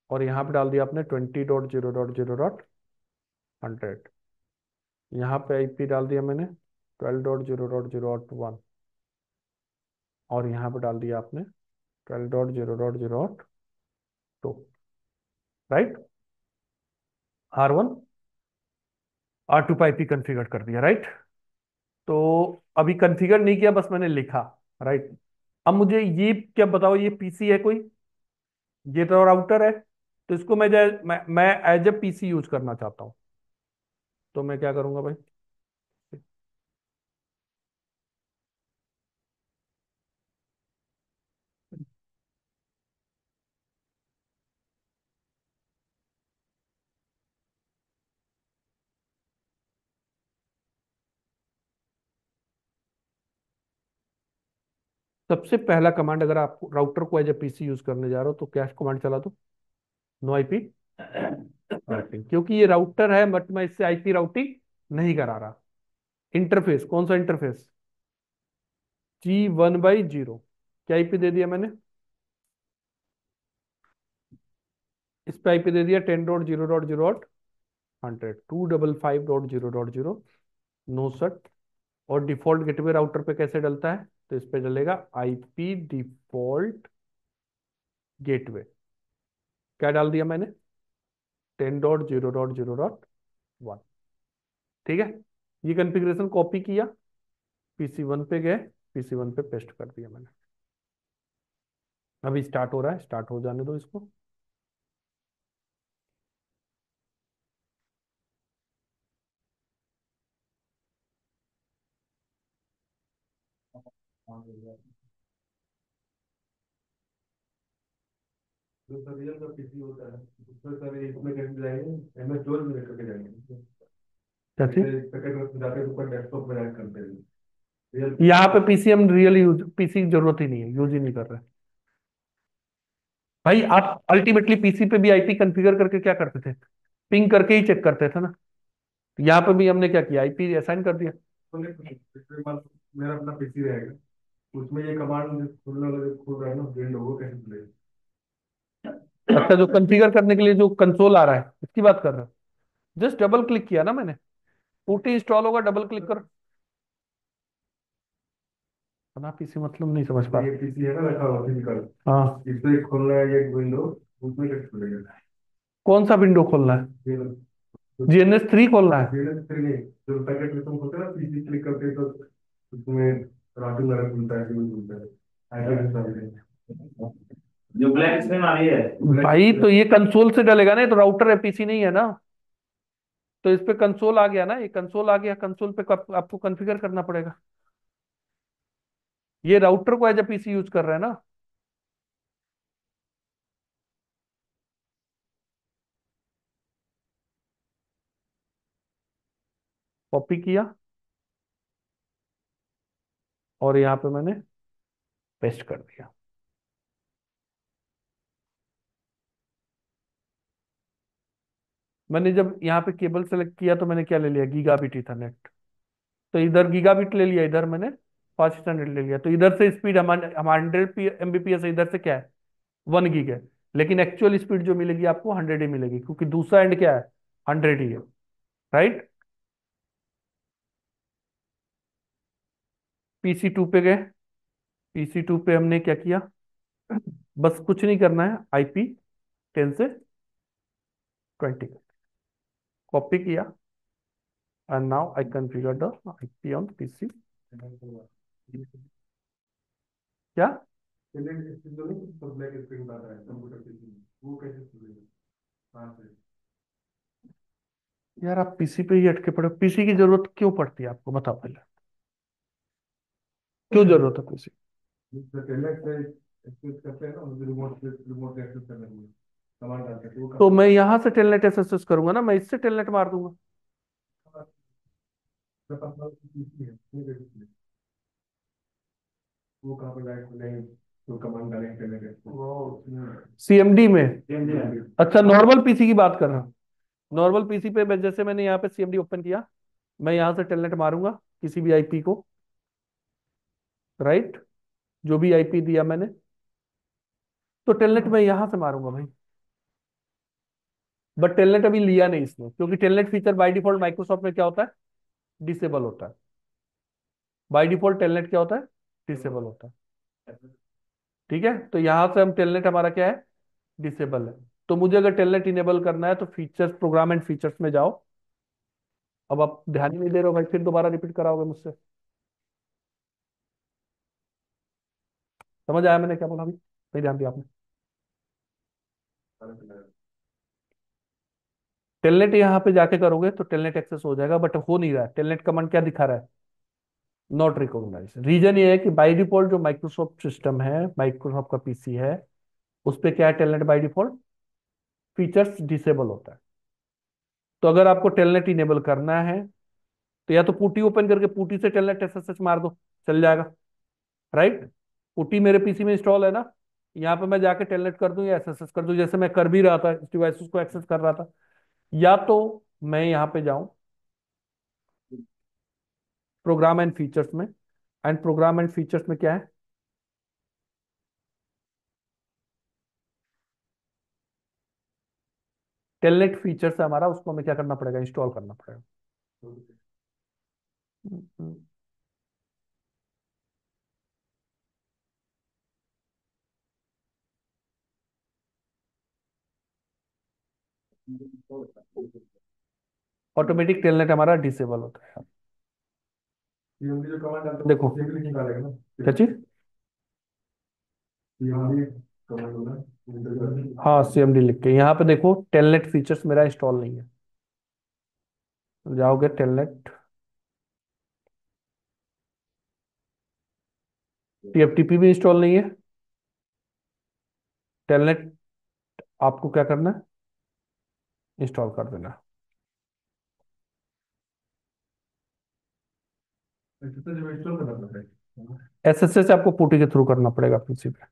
और यहाँ पे डाल दिया आपने 20.0.0.100। यहाँ पे आईपी डाल दिया मैंने 12.0.0.1, और यहाँ पे डाल दिया आपने 12.0.0.2। राइट, R1 R2 पे आईपी कॉन्फ़िगर कर दिया। राइट, तो अभी कॉन्फ़िगर नहीं किया, बस मैंने लिखा। राइट, अब मुझे ये क्या बताओ, ये पीसी है कोई? ये तो राउटर है, तो इसको मैं एज ए पीसी यूज करना चाहता हूँ, तो मैं क्या करूंगा भाई? सबसे पहला कमांड, अगर आप राउटर को एज ए पीसी यूज करने जा रहे हो तो क्या कमांड चला दो? नो आईपी राउटिंग, क्योंकि ये राउटर है बट मैं इससे आईपी राउटिंग नहीं करा रहा। इंटरफेस कौन सा इंटरफेस? G1/0। क्या आईपी दे दिया मैंने? इस पे आईपी दे दिया 10.0.0.100, 255.0.0 69। और डिफॉल्ट गेटवे राउटर पे कैसे डलता है? तो इस पे डलेगा आईपी डिफॉल्ट गेटवे। क्या डाल दिया मैंने? 10.0.0.1। ठीक है, ये कॉन्फ़िगरेशन कॉपी किया, PC1 पे गए, PC1 पे पेस्ट कर दिया मैंने। अभी स्टार्ट हो रहा है, स्टार्ट हो जाने दो इसको। जो सर रियल का पीसी होता है उसमें सर इसमें कैसे जाएंगे, एमएस डोर में लेकर के जाएंगे। कैसे? जैसे पैकेट में जाते हैं ऊपर डेस्कटॉप में ऐड करते हैं रियल। यहाँ पे पीसी हम रियल यूज, पीसी की जरूरत ही नहीं है, यूज ही नहीं कर रहे। भाई आप अल्टीमेटली पीसी पे भी आईपी कॉन्फ़िगर करके क्या करते थे? पिंग करके ही चेक करते थे ना। यहाँ पे भी हमने क्या किया, आईपी असाइन कर दिया। तो इसमें मान लो मेरा अपना पीसी रहेगा, उसमें ये कमांड खुलने वाला जो खुल रहा है ना विंडो, वो कैसे खुलेगा? अच्छा, जो कॉन्फ़िगर करने के लिए जो कंसोल आ रहा है इसकी बात कर रहे हो? जस्ट डबल क्लिक किया ना मैंने, पुटी इंस्टॉल होगा, डबल क्लिक करो। अपना पीसी मतलब नहीं समझ पा ये रहा। पीसी है ना रखा हुआ फिजिकल, हाँ, इससे खोलना है ये विंडो, उसमें कैसे खुलेगा? कौन सा विंडो खोलना है? GNS3 खोलना है? जीएलएस थ्री नहीं, जो पैकेट में तुम होते हैं ना पीसी क्लिक करते हैं तो उसमें रातों वगैरह खुलता है, क्यों खुलता है ऐसा? जो ब्लैक स्क्रीन आ रही है, भाई तो ये कंसोल से डलेगा ना, ये तो राउटर है, पीसी नहीं है ना। तो इस पे कंसोल आ गया ना, ये कंसोल आ गया, कंसोल पे आपको कॉन्फ़िगर करना पड़ेगा। ये राउटर को एज ए पीसी यूज कर रहा है ना। कॉपी किया, और यहाँ पे मैंने पेस्ट कर दिया। मैंने जब यहाँ पे केबल सेलेक्ट किया तो मैंने क्या ले लिया? Gigabit Ethernet. तो इधर गीगाबिट ले लिया, इधर मैंने 500 ले लिया, तो इधर से स्पीड हमारे 100 Mbps है, इधर से क्या है? 1 गीग है। लेकिन एक्चुअल स्पीड जो मिलेगी आपको 100 ही मिलेगी, क्योंकि दूसरा एंड क्या है? 100 ही है। राइट, PC2 पे गए, PC2 पे हमने क्या किया? बस कुछ नहीं करना है, IP 10 से 20 कॉपी किया, and now I configure the IP on PC। क्या? चलिए इससे जो नहीं तो ब्लैक स्क्रीन आता है कंप्यूटर पीसी, वो कैसे खुलेगा? कहाँ से? यार आप पीसी पे ही अटके पड़े हो, पीसी की जरूरत क्यों पड़ती है आपको, बताओ पहले, क्यों जरूरत है पीसी? जिससे पहले से एक्सेस करते हैं ना, मुझे रिमोट से रिमोट एक्सेस करने के लिए कमांड आते हैं, तो वो तो कहाँ मैं यहां से टेलनेट एसएसएस करूंगा ना, मैं इससे टेलनेट मार दूंगा। पर? मेरे पास ना पीसी है, वो कैसे खुलेगा? वो कहाँ पर जाए खुलेगा? तो कमांड डालेंगे पहले के वो CMD में? CMD। अच्छा, नॉर्मल पीसी की बात कर रहा हूँ। नॉर्मल पीसी पे जैसे मैंने यहाँ पे CMD ओपन किया, मैं यहाँ से टेलनेट मारूंगा किसी भी आईपी को। राइट, जो भी आईपी दिया मैंने, तो टेलनेट मैं यहां से मारूंगा भाई। बट टेलनेट अभी लिया नहीं इसने, क्योंकि telnet feature by default Microsoft में क्या होता है, डिसेबल होता है। बाय डिफॉल्ट टेलनेट क्या होता है, डिसेबल होता है। ठीक है, तो यहां से हम टेलनेट हमारा क्या है, डिसेबल है। तो मुझे अगर टेलनेट इनेबल करना है तो फीचर्स, प्रोग्राम एंड फीचर्स में जाओ। अब आप ध्यान ही नहीं दे रहे हो भाई, फिर दोबारा रिपीट कराओगे मुझसे। समझ आया मैंने क्या बोला अभी, नहीं ध्यान दिया आपने। टेलनेट यहाँ पे जाके करोगे तो टेलनेट एक्सेस हो जाएगा, बट हो नहीं रहा है। टेलनेट कमांड क्या दिखा रहा है, नॉट रिकॉग्नाइज। रीजन ये है कि बाय डिफॉल्ट जो माइक्रोसॉफ्ट सिस्टम है, माइक्रोसॉफ्ट का पीसी है, उस पे क्या है, telnet by default features disable होता है। तो अगर आपको टेलनेट इनेबल करना है तो या तो पुटी ओपन करके पुटी से टेलनेट एसएसएच मार दो, चल जाएगा। राइट, पुटी मेरे पीसी में इंस्टॉल है ना, यहाँ पे मैं जाके टेलनेट कर दूं या एसएसएच कर दूं, जैसे मैं कर भी रहा था, इस डिवाइस को एक्सेस कर रहा था। या तो मैं यहाँ पे जाऊं प्रोग्राम एंड फीचर्स में, एंड प्रोग्राम एंड फीचर्स में क्या है, टेलनेट फीचर्स है हमारा, उसको हमें क्या करना पड़ेगा, इंस्टॉल करना पड़ेगा। ऑटोमेटिक टेलनेट हमारा डिसेबल होता है। सीएमडी जो कमांड डालते हैं देखो वो सीएमडी निकालेगा ना। क्या चीज, सीएमडी कमांड होगा इंटर। हाँ सीएमडी लिख के यहाँ पे देखो, टेलनेट फीचर्स मेरा इंस्टॉल नहीं है। जाओगे टेलनेट, टीएफटीपी भी इंस्टॉल नहीं है। टेलनेट आपको क्या करना है, इंस्टॉल कर देना। अच्छा तो जब इंस्टॉल करना पड़ता है। एसएसएच आपको पुटी के थ्रू करना पड़ेगा पीसी पे।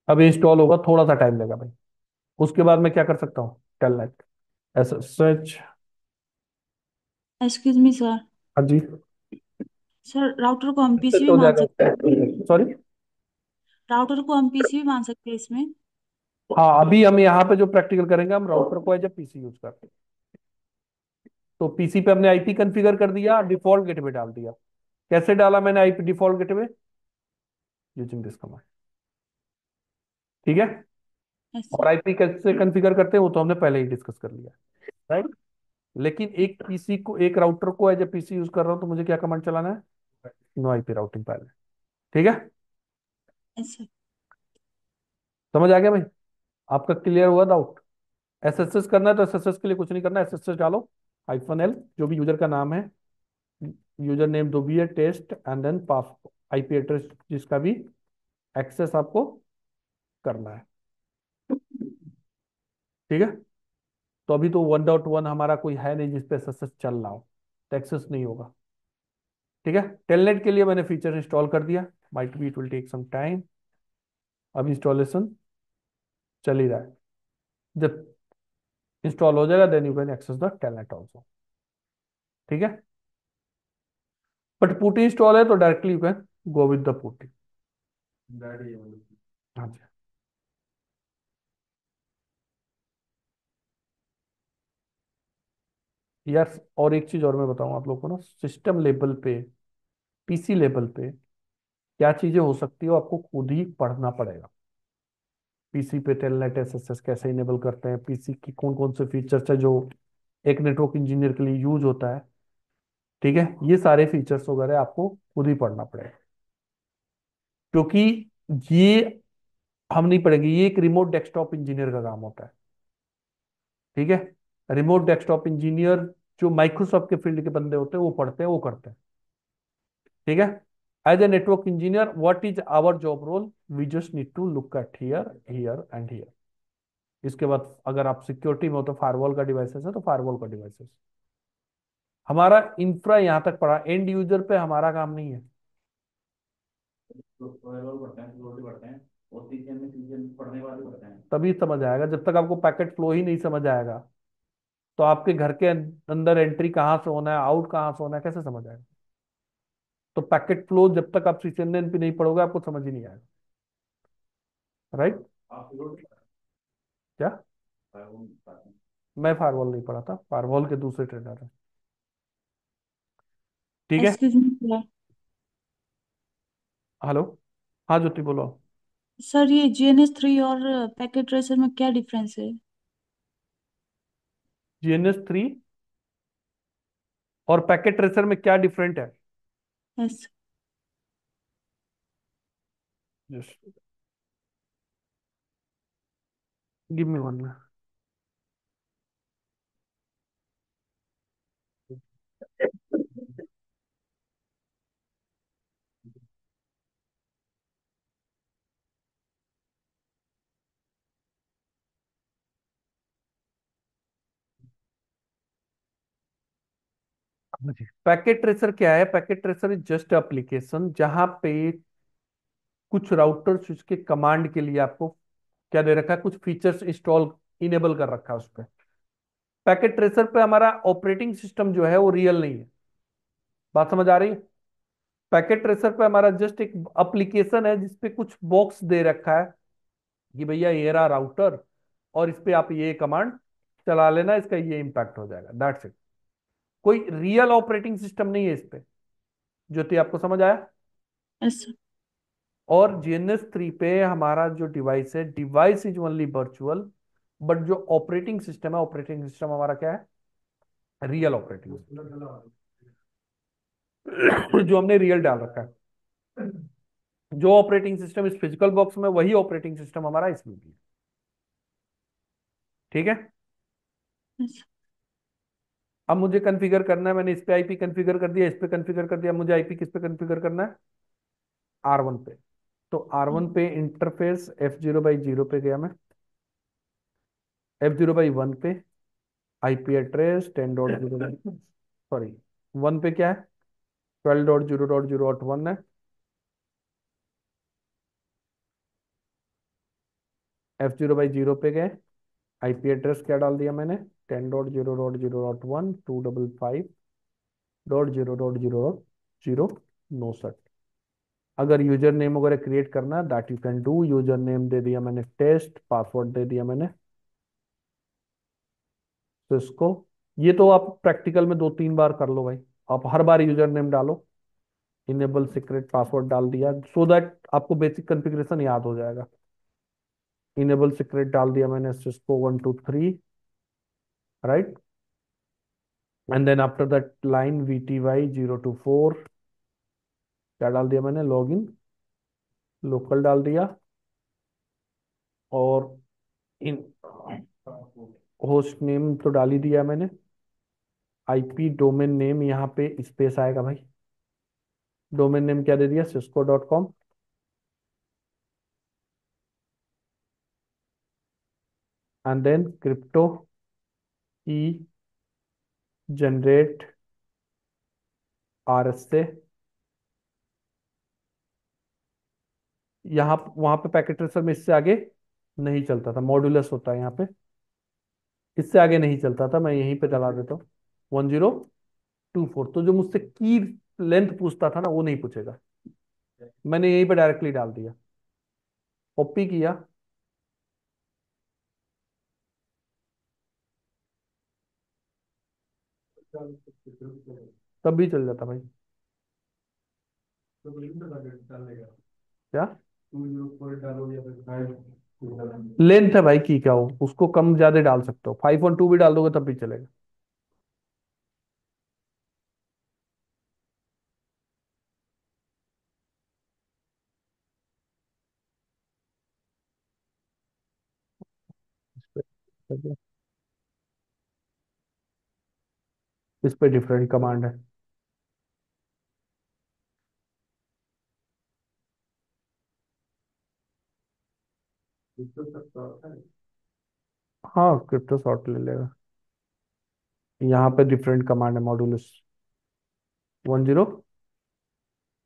अभी इंस्टॉल होगा, थोड़ा सा टाइम लेगा भाई। उसके बाद मैं क्या कर सकता हूँ, telnet SSH. Excuse me sir. हाँ जी, सर राउटर को हम पीसी एसएसएच भी हो मान जाएगा। सकते हैं? सॉरी, राउटर को हम पीसी भी मान सकते हैं इसमें? हाँ अभी हम यहाँ पे जो प्रैक्टिकल करेंगे, हम राउटर को एज ए पीसी यूज करते हैं। तो पीसी पे हमने आईपी कॉन्फ़िगर कर दिया, डिफॉल्ट गेटवे डाल दिया। कैसे डाला मैंने IP default gateway, using this command. ठीक है, अच्छा। और आईपी कैसे कॉन्फ़िगर करते हैं वो तो हमने पहले ही डिस्कस कर लिया। राइट, लेकिन एक पीसी को, एक राउटर को एज ए पीसी यूज कर रहा हूं तो मुझे क्या कमांड चलाना है, नो आईपी राउटिंग पहले। ठीक है, अच्छा। समझ आ गया भाई, आपका क्लियर हुआ डाउट। एसएसएस करना है तो एसएसएस के लिए कुछ नहीं करना, एसएसएस डालो, -L जो भी यूजर का नाम है, यूजर नेम जो भी है, test and then pass, IP address जिसका भी एक्सेस आपको करना है। ठीक है, तो अभी तो 1.1 हमारा कोई है नहीं जिसपे एसएसएस चल रहा हो, तो एक्सेस नहीं होगा। ठीक है, टेलनेट के लिए मैंने फीचर इंस्टॉल कर दिया, might be it will take some time. अब इंस्टॉलेशन चल ही रहा है, जब इंस्टॉल हो जाएगा then you can access the telnet also. ठीक है, बट पुटी इंस्टॉल है तो directly you can go with the putty. Daddy हाँ जी, यार और एक चीज और मैं बताऊं आप लोगों को ना, सिस्टम लेवल पे, पीसी लेवल पे क्या चीजें हो सकती है वो आपको खुद ही पढ़ना पड़ेगा। पीसी पे टेलनेट एसएसएस कैसे इनेबल करते हैं, पीसी की कौन कौन से फीचर्स है जो एक नेटवर्क इंजीनियर के लिए यूज होता है। ठीक है, ये सारे फीचर्स वगैरह आपको खुद ही पढ़ना पड़ेगा, क्योंकि ये हम नहीं पढ़ेंगे, ये एक रिमोट डेस्कटॉप इंजीनियर का काम होता है। ठीक है, रिमोट डेस्कटॉप इंजीनियर जो माइक्रोसॉफ्ट के फील्ड के बंदे होते हैं वो पढ़ते हैं, वो करते हैं। ठीक है, as a network engineer what is our job role, we just need to look at here here and here. इसके बाद अगर आप सिक्योरिटी में हो तो फायरवॉल का डिवाइसेस है तो फायरवॉल का डिवाइसेस। हमारा इंफ्रा यहाँ तक पड़ा, एंड यूजर पे हमारा काम नहीं है। तभी समझ आएगा, जब तक आपको पैकेट फ्लो ही नहीं समझ आएगा तो आपके घर के अंदर एंट्री कहाँ से होना है, आउट कहाँ से होना है, कैसे समझ आएगा। तो पैकेट फ्लो जब तक आप सीसीएनएन पे नहीं पढ़ोगे आपको समझ ही नहीं आएगा। राइट। क्या? मैं फायरवॉल नहीं पढ़ा था, फायरवॉल के दूसरे ट्रेनर है। ठीक है। Excuse me hello. हाँ ज्योति बोलो। सर, ये GNS3 और पैकेट ट्रेसर में क्या डिफरेंस है? जीएनएस 3 और पैकेट ट्रेसर में क्या डिफरेंट है? Yes. Just give me one. Packet tracer क्या है? Packet tracer is just application जहां पे कुछ राउटर्स उसके कमांड के लिए आपको क्या दे रखा है, कुछ फीचर्स इंस्टॉल इनेबल कर रखा है उस पर। पैकेट ट्रेसर पे हमारा ऑपरेटिंग सिस्टम जो है वो रियल नहीं है। बात समझ आ रही है? पैकेट ट्रेसर पे हमारा जस्ट एक एप्लीकेशन है जिसपे कुछ बॉक्स दे रखा है कि भैया ये रहा राउटर, और इस पे आप ये कमांड चला लेना, इसका ये इम्पैक्ट हो जाएगा, दैट्स इट। कोई रियल ऑपरेटिंग सिस्टम नहीं है इस पे। ज्योति आपको समझ आया? Yes sir. और जीएनएस 3 पे हमारा जो डिवाइस है, device is only virtual, but जो ऑपरेटिंग सिस्टम है, ऑपरेटिंग सिस्टम हमारा क्या है? रियल ऑपरेटिंग जो हमने रियल डाल रखा है। जो ऑपरेटिंग सिस्टम इस फिजिकल बॉक्स में, वही ऑपरेटिंग सिस्टम हमारा इसमें भी है। ठीक है। यस। अब मुझे कॉन्फ़िगर करना है, मैंने इस पे आईपी कॉन्फ़िगर कर दिया, इस पे कॉन्फ़िगर कर दिया, मुझे आईपी किस पे कॉन्फ़िगर करना है? R1 पे। तो R1 पे इंटरफेस F0/0 पे गया मैं। F0/1 पे आईपी एड्रेस 10.0, सॉरी 1 पे क्या है? 12.0.0.1 है। F0/0 पे गए, आईपी एड्रेस क्या डाल दिया मैंने? 10.0.0.1 255.0.0.0 69। अगर यूजर नेम वगैरह क्रिएट करना है that you can do. User name दे दिया मैंने टेस्ट, पासवर्ड दे दिया मैंने। तो इसको, ये तो आप प्रैक्टिकल में 2-3 बार कर लो भाई। आप हर बार यूजर नेम डालो, इनेबल सीक्रेट पासवर्ड डाल दिया, सो दैट आपको बेसिक कॉन्फ़िगरेशन याद हो जाएगा। इनेबल सीक्रेट डाल दिया मैंने Cisco 123, right. And then after that line VTY 024, क्या डाल दिया मैंने? लॉगिन लोकल डाल दिया। और इन होस्ट नेम तो डाल ही दिया मैंने। आईपी डोमेन नेम यहाँ पे स्पेस आएगा भाई। डोमेन नेम क्या दे दिया? cisco.com। एंड देन क्रिप्टो की जनरेट RS से, यहाँ वहां पे पैकेट ट्रेसर में इससे आगे नहीं चलता था, मॉड्यूलस होता है यहाँ पे, इससे आगे नहीं चलता था। मैं यहीं पे डला देता हूँ 1024। तो जो मुझसे की लेंथ पूछता था ना, वो नहीं पूछेगा। मैंने यहीं पे डायरेक्टली डाल दिया, कॉपी किया। तब भी चल जाता भाई। क्या लेंथ है भाई की, क्या हो उसको कम ज्यादा डाल सकते हो, 512 भी डाल दोगे तब भी चलेगा। इस पे डिफरेंट कमांड है। हाँ क्रिप्टो शॉर्ट ले लेगा। यहाँ पे डिफरेंट कमांड है, मॉड्यूलस 10।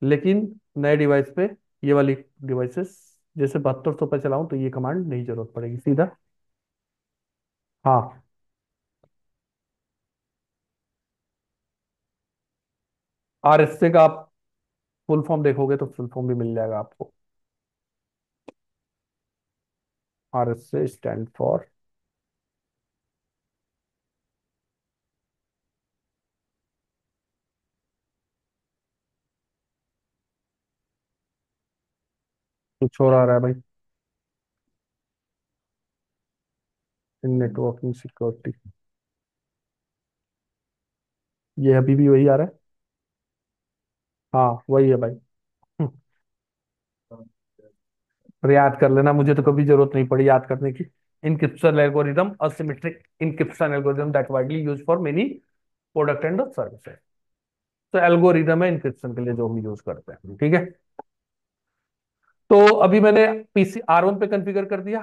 लेकिन नए डिवाइस पे, ये वाली डिवाइसेस जैसे 7200 पे चलाऊं तो ये कमांड नहीं जरूरत पड़ेगी सीधा। हाँ। RSA का आप फुल फॉर्म देखोगे तो फुल फॉर्म भी मिल जाएगा आपको। RSA स्टैंड फॉर, कुछ और आ रहा है भाई, इन नेटवर्किंग सिक्योरिटी, ये अभी भी वही आ रहा है। हाँ वही है भाई। और याद कर लेना, मुझे तो कभी जरूरत नहीं पड़ी याद करने की। Encryption algorithm, asymmetric encryption algorithm that widely use for many product and services. तो एल्गोरिदम है इनक्रिप्शन के लिए जो हम यूज करते हैं, ठीक है। तो अभी मैंने PC R1 पे कॉन्फ़िगर कर दिया।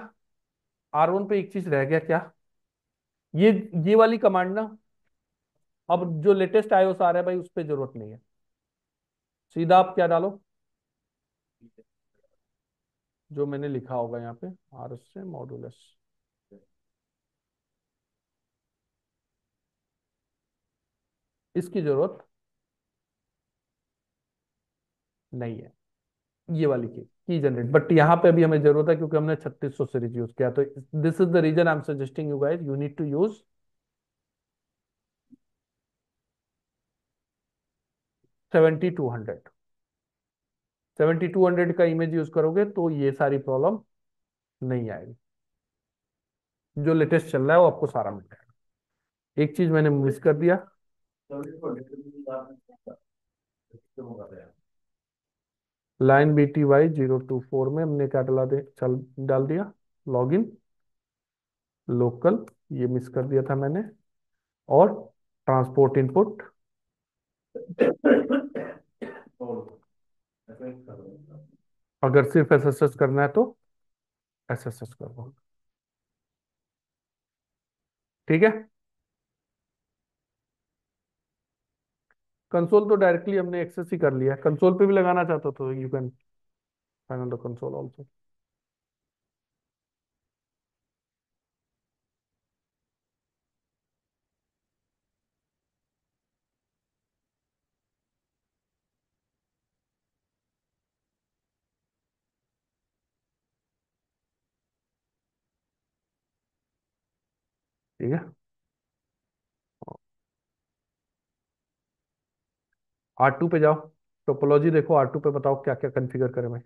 R1 पे एक चीज रह गया क्या, ये ये वाली कमांड ना, अब जो लेटेस्ट iOS आ रहा है भाई उस पर जरूरत नहीं है। सीधा आप क्या डालो, जो मैंने लिखा होगा यहाँ पे, RSA मॉड्यूलस, इसकी जरूरत नहीं है। ये वाली की जनरेट, बट यहाँ पे अभी हमें जरूरत है क्योंकि हमने 3600 सीरीज यूज किया। तो this is the reason I am suggesting you guys, you need to use 7200। 7200 का इमेज यूज करोगे तो ये सारी प्रॉब्लम नहीं आएगी। जो लेटेस्ट चल रहा है वो आपको सारा मिल जाएगा। एक चीज मैंने मिस कर दिया, लाइन BTY 024 में हमने क्या डाल दिया, लॉगिन लोकल, ये मिस कर दिया था मैंने। और ट्रांसपोर्ट इनपुट, अगर सिर्फ SSS करना है तो SSS कर दो, ठीक है। कंसोल तो डायरेक्टली हमने एक्सेस ही कर लिया, कंसोल पे भी लगाना चाहते हो तो you can find on the console also. ठीक है, R2 पे जाओ, टोपोलॉजी देखो R2 पे, बताओ क्या क्या कॉन्फ़िगर करें भाई।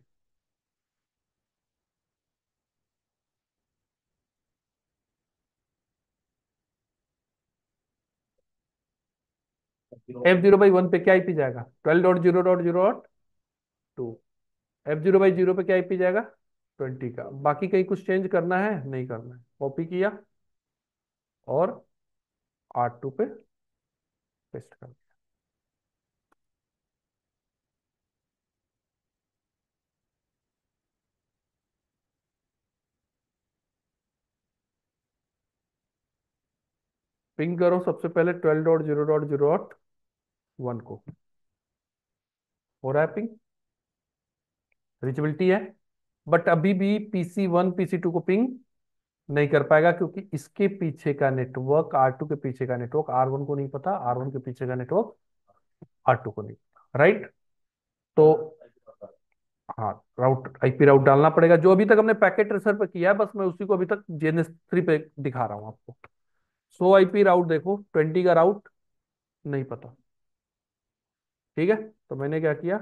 F0/1 पे क्या IP जाएगा, 12.0.0.2। F0/0 पे क्या IP जाएगा, 20 का। बाकी कहीं कुछ चेंज करना है, नहीं करना है, कॉपी किया और R2 पे पेस्ट कर दिया। पिंग करो सबसे पहले 12.0.0.1 को, हो रहा है पिंग, रीचेबिलिटी है। बट अभी भी PC1 PC2 को पिंग नहीं कर पाएगा क्योंकि इसके पीछे का नेटवर्क, R2 के पीछे का नेटवर्क R1 को नहीं पता, R1 के पीछे का नेटवर्क R2 को नहीं पता, राइट। तो हाँ, राउट IP राउट डालना पड़ेगा, जो अभी तक हमने पैकेट ट्रेसर पे किया है, बस मैं उसी को अभी तक JNS3 पे दिखा रहा हूँ आपको। सो IP राउट देखो, 20 का राउट नहीं पता, ठीक है। तो मैंने क्या किया,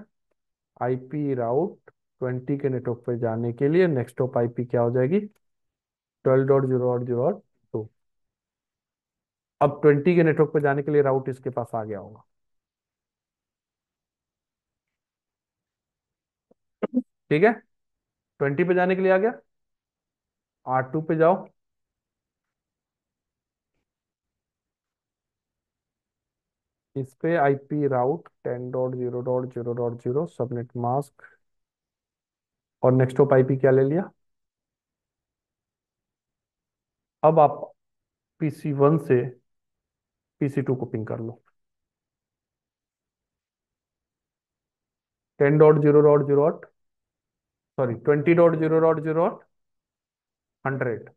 IP राउट 20 के नेटवर्क पे जाने के लिए नेक्स्ट ऑफ IP क्या हो जाएगी, 12.0.0.2। अब 20 के नेटवर्क पे जाने के लिए राउट इसके पास आ गया होगा, ठीक है। 20 पे जाने के लिए आ गया, R2 पे जाओ, इस पे IP राउट 10.0.0.0 सबनेट मास्क, और नेक्स्ट ऑफ IP क्या ले लिया। अब आप PC1 से PC2 को पिंग कर लो, 10.0.0, सॉरी 20.0.0.100।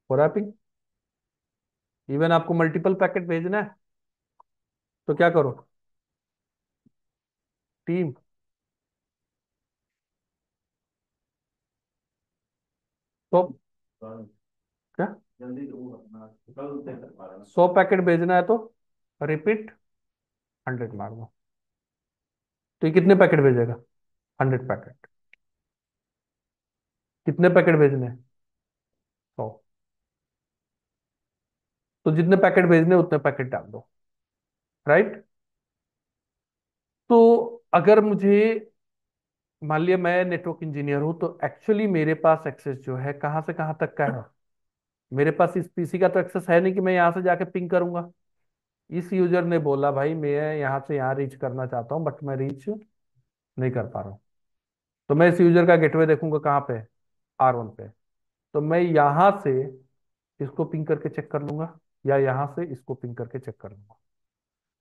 हो रहा है पिंग, इवन आपको मल्टीपल पैकेट भेजना है तो क्या करो, टीम, तो क्या 100 पैकेट भेजना है तो रिपीट 100 मार दो। तो ये कितने पैकेट भेजेगा? 100 पैकेट। कितने पैकेट भेजने हैं? 100। तो जितने पैकेट भेजने उतने पैकेट डाल दो, राइट। तो अगर मुझे, मान लिया मैं नेटवर्क इंजीनियर हूं, तो एक्चुअली मेरे पास एक्सेस जो है कहां से कहां तक का है? मेरे पास इस पीसी का तो एक्सेस है नहीं कि मैं यहां से जाके पिंग करूंगा। इस यूजर ने बोला भाई मैं यहां से यहां रीच करना चाहता हूं, बट मैं रीच नहीं कर पा रहा हूं। तो मैं इस यूजर का गेटवे देखूंगा कहाँ पे? R1 पे। तो मैं यहां से इसको पिंग करके चेक कर लूंगा, या यहां से इसको पिंग करके चेक कर लूंगा।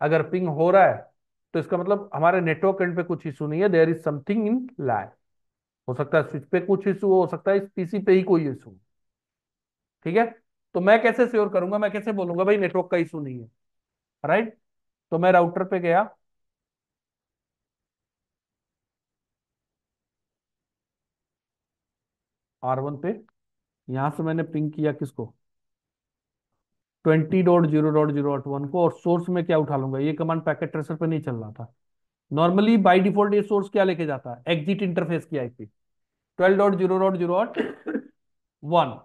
अगर पिंग हो रहा है तो इसका मतलब हमारे नेटवर्क एंड पे कुछ इशू नहीं है, there is something in lag. हो सकता है स्विच पे कुछ इशू, हो सकता है इस पीसी पे ही कोई इशू। ठीक है। तो मैं कैसे श्योर करूंगा, मैं कैसे बोलूंगा भाई नेटवर्क का इशू नहीं है, राइट। तो मैं राउटर पे गया, R1 पे, यहां से मैंने पिंग किया किसको? 20.0.0.1 को, और सोर्स में क्या उठा लूंगा? ये कमांड पैकेट ट्रेसर पे नहीं चल रहा था। नॉर्मली बाय डिफॉल्ट ये सोर्स क्या लेके जाता है? एग्जिट इंटरफेस की आईपी 12.0.0.1।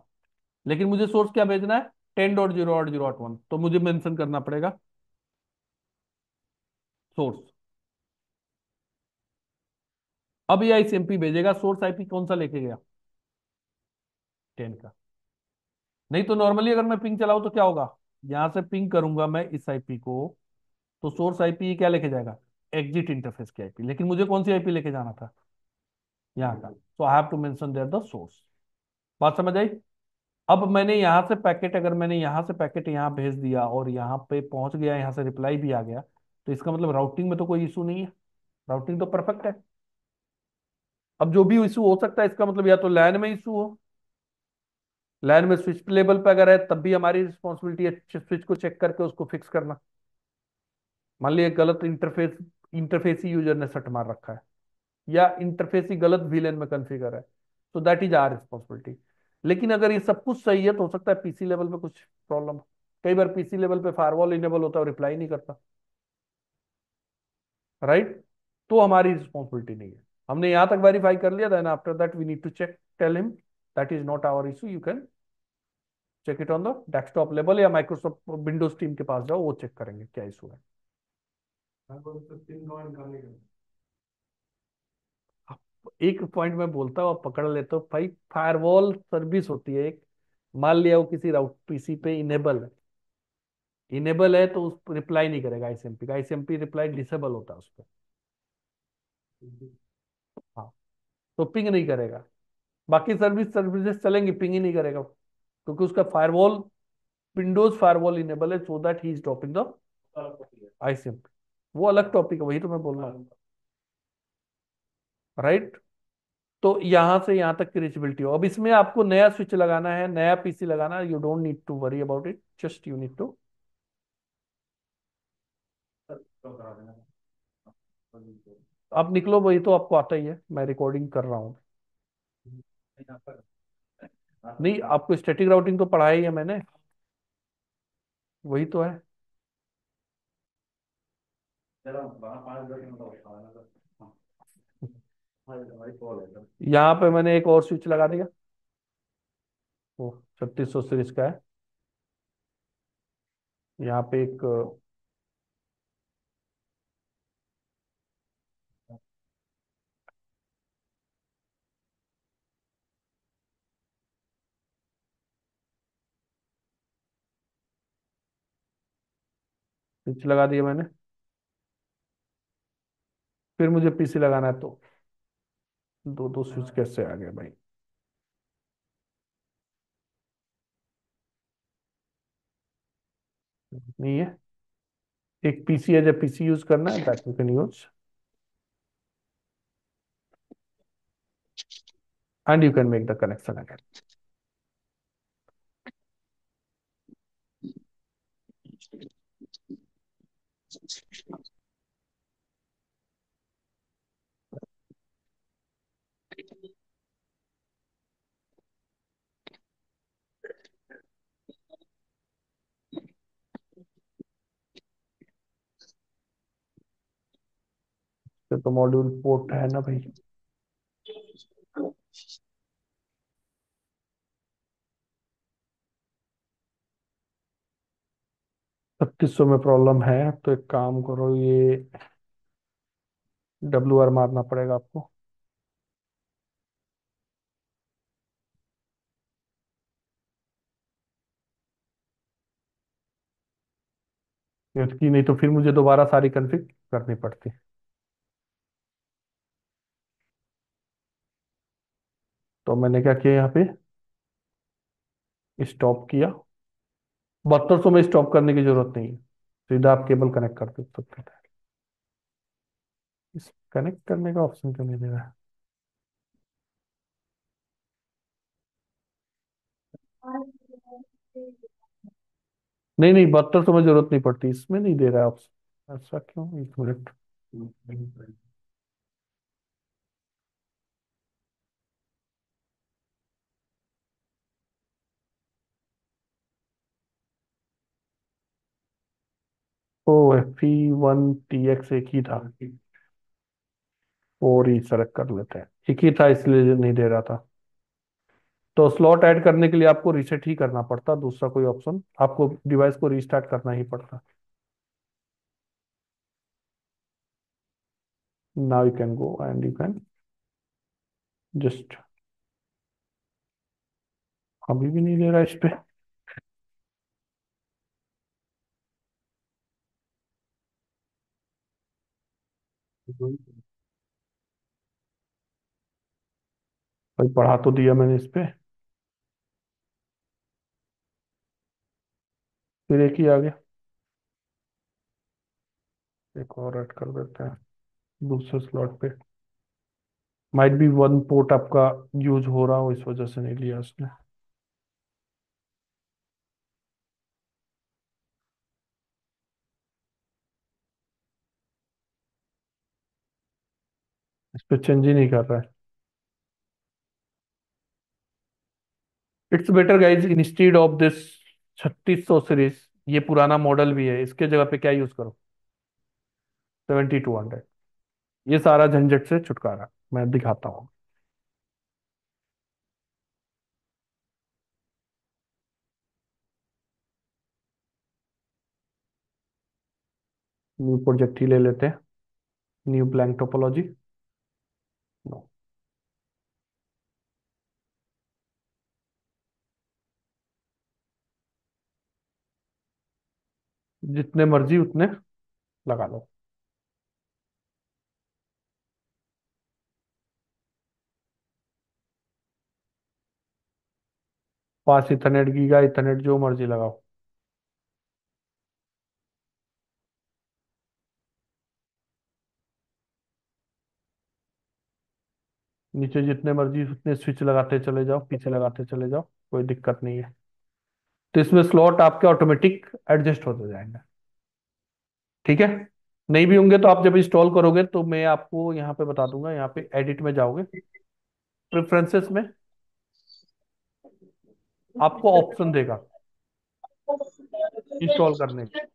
लेकिन मुझे सोर्स क्या भेजना है? 10.0.0.1। तो मुझे मेंशन करना पड़ेगा सोर्स। अब ये आईसीएमपी भेजेगा, सोर्स आईपी कौन सा लेके गया? 10 का। नहीं तो नॉर्मली अगर मैं पिंग चलाऊं तो क्या होगा? यहां से पिंग करूंगा मैं इस आईपी को, तो सोर्स आईपी क्या लेके जाएगा? एग्जिट इंटरफेस की आईपी। लेकिन मुझे कौन सी आईपी लेके जाना था? यहाँ का। So I have to mention there the source. बात समझ आई? अब मैंने यहाँ से पैकेट, अगर मैंने यहाँ से पैकेट यहाँ भेज दिया और यहाँ पे पहुंच गया, यहाँ से रिप्लाई भी आ गया, तो इसका मतलब राउटिंग में तो कोई इशू नहीं है, राउटिंग तो परफेक्ट है। अब जो भी इशू हो सकता है, इसका मतलब या तो लैन में इशू हो, लैन में स्विच लेवल पे अगर है तब भी हमारी रिस्पॉन्सिबिलिटी है स्विच को चेक करके उसको फिक्स करना। मान लिया गलत इंटरफेस, इंटरफेस ही यूजर ने सट मार रखा है, या इंटरफेस ही गलत वीलन में कॉन्फ़िगर है, तो दैट इज आवर रिस्पॉन्सिबिलिटी। लेकिन अगर ये सब कुछ सही है तो हो सकता है पीसी लेवल पे कुछ प्रॉब्लम। कई बार पीसी लेवल पे फायरवॉल इनेबल होता है और रिप्लाई नहीं करता, राइट। तो हमारी रिस्पॉन्सिबिलिटी नहीं है। हमने यहां तक वेरीफाई कर लिया, then after that we need to check, tell him that is not our issue, you can check it on the desktop level, या माइक्रोसॉफ्ट विंडोज टीम के पास जाओ, वो चेक करेंगे क्या इशू है। एक पॉइंट में बोलता हूँ, आप पकड़ लेते हो भाई, फायरवॉल सर्विस होती है एक। मान लिया वो किसी राउट पीसी पे इनेबल है, इनेबल है तो उस रिप्लाई नहीं करेगा आईसीएमपी का, आईसीएमपी रिप्लाई डिसेबल होता है उस पर। हाँ। तो पिंग नहीं करेगा। बाकी सर्विसेज चलेंगी, पिंग ही नहीं करेगा क्योंकि उसका फायरवॉल, विंडोज फायरवॉल इनेबल है, so that he is dropping the ICMP. वो अलग टॉपिक है, वही तो मैं बोल रहा हूँ, राइट। तो यहां से यहां तक की रीचेबिलिटी हो। अब इसमें आपको नया स्विच लगाना है, नया पीसी लगाना है, you don't need to worry about it, just you need to, आप निकलो, वही तो आपको आता ही है, मैं रिकॉर्डिंग कर रहा हूँ। नहीं, आपको स्टैटिक राउटिंग तो पढ़ाया ही है मैंने, वही तो है। यहाँ पे मैंने एक और स्विच लगा दिया, वो 3600 सीरीज का है। यहाँ पे एक स्विच लगा दिया मैंने। फिर मुझे पीसी लगाना है, तो दो दो स्विच कैसे आ गए भाई? नहीं है, एक PC as a PC use करना है, that you can use, and you can make the connection again. तो मॉड्यूल पोर्ट है ना भाई। 3600 में प्रॉब्लम है तो एक काम करो, ये WR मारना पड़ेगा आपको। इसकी नहीं तो फिर मुझे दोबारा सारी कॉन्फ़िग करनी पड़ती। तो मैंने क्या किया यहाँ पे, स्टॉप किया। 7200 में स्टॉप करने की जरूरत नहीं है, सीधा आप केबल कनेक्ट कर सकते हैं। इस कनेक्ट करने का ऑप्शन क्यों नहीं दे रहा है? नहीं नहीं, 7200 में जरूरत नहीं पड़ती, इसमें नहीं दे रहा है ऑप्शन, ऐसा क्यों? एक मिनट। ओ, FE1TX एक ही था, और ही सेलेक्ट कर लेते हैं, एक ही था इसलिए नहीं दे रहा था। तो स्लॉट ऐड करने के लिए आपको रीसेट ही करना पड़ता, दूसरा कोई ऑप्शन, आपको डिवाइस को रीस्टार्ट करना ही पड़ता। Now you can go and you can just, अभी भी नहीं दे रहा इस पे। भाई पढ़ा तो दिया मैंने इस पे, फिर एक ही आ गया। एक और ऐड कर देते हैं दूसरे स्लॉट पे। माइट बी वन पोर्ट आपका यूज हो रहा हो, इस वजह से नहीं लिया उसने। इस पे चेंज ही नहीं कर रहा है। It's better guys, instead of this 3600 series, ये पुराना मॉडल भी है, इसके जगह पे क्या यूज करो, 7200। ये सारा झंझट से छुटकारा मैं दिखाता हूँ। न्यू प्रोजेक्ट ही ले लेते हैं, न्यू ब्लैंक टोपोलॉजी। नो, जितने मर्जी उतने लगा लो। 5 इथरनेट, गीगा इथरनेट, जो मर्जी लगाओ। नीचे जितने मर्जी उतने स्विच लगाते चले जाओ, पीछे लगाते चले जाओ, कोई दिक्कत नहीं है। तो इसमें स्लॉट आपके ऑटोमेटिक एडजस्ट होते जाएंगे। ठीक है। नहीं भी होंगे तो आप जब इंस्टॉल करोगे तो मैं आपको यहाँ पे बता दूंगा, यहाँ पे एडिट में जाओगे, प्रेफरेंसेस में आपको ऑप्शन देगा इंस्टॉल करने का।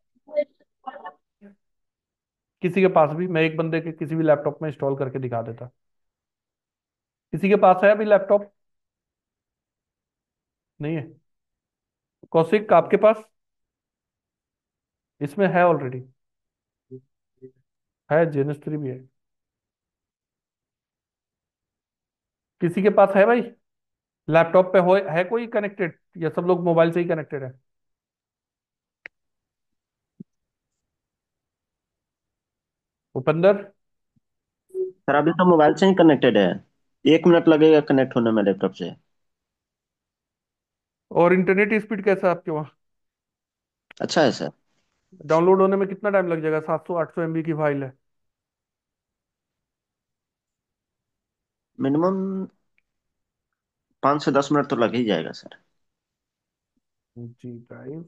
किसी के पास भी, मैं एक बंदे के किसी भी लैपटॉप में इंस्टॉल करके दिखा देता। किसी के पास है अभी लैपटॉप? नहीं है? कौशिक आपके पास? इसमें है ऑलरेडी, है, जेनस 3 भी है। किसी के पास है भाई लैपटॉप पे, हो है कोई कनेक्टेड, या सब लोग मोबाइल से ही कनेक्टेड है? उपेंद्र? सर अभी तो मोबाइल से ही कनेक्टेड है। 1 मिनट लगेगा कनेक्ट होने में लैपटॉप से। और इंटरनेट स्पीड कैसा है आपके वहाँ? अच्छा है सर। डाउनलोड होने में कितना टाइम लग जाएगा? 700 800 MB की फाइल है। मिनिमम 5 से 10 मिनट तो लग ही जाएगा सर। जी ड्राइव,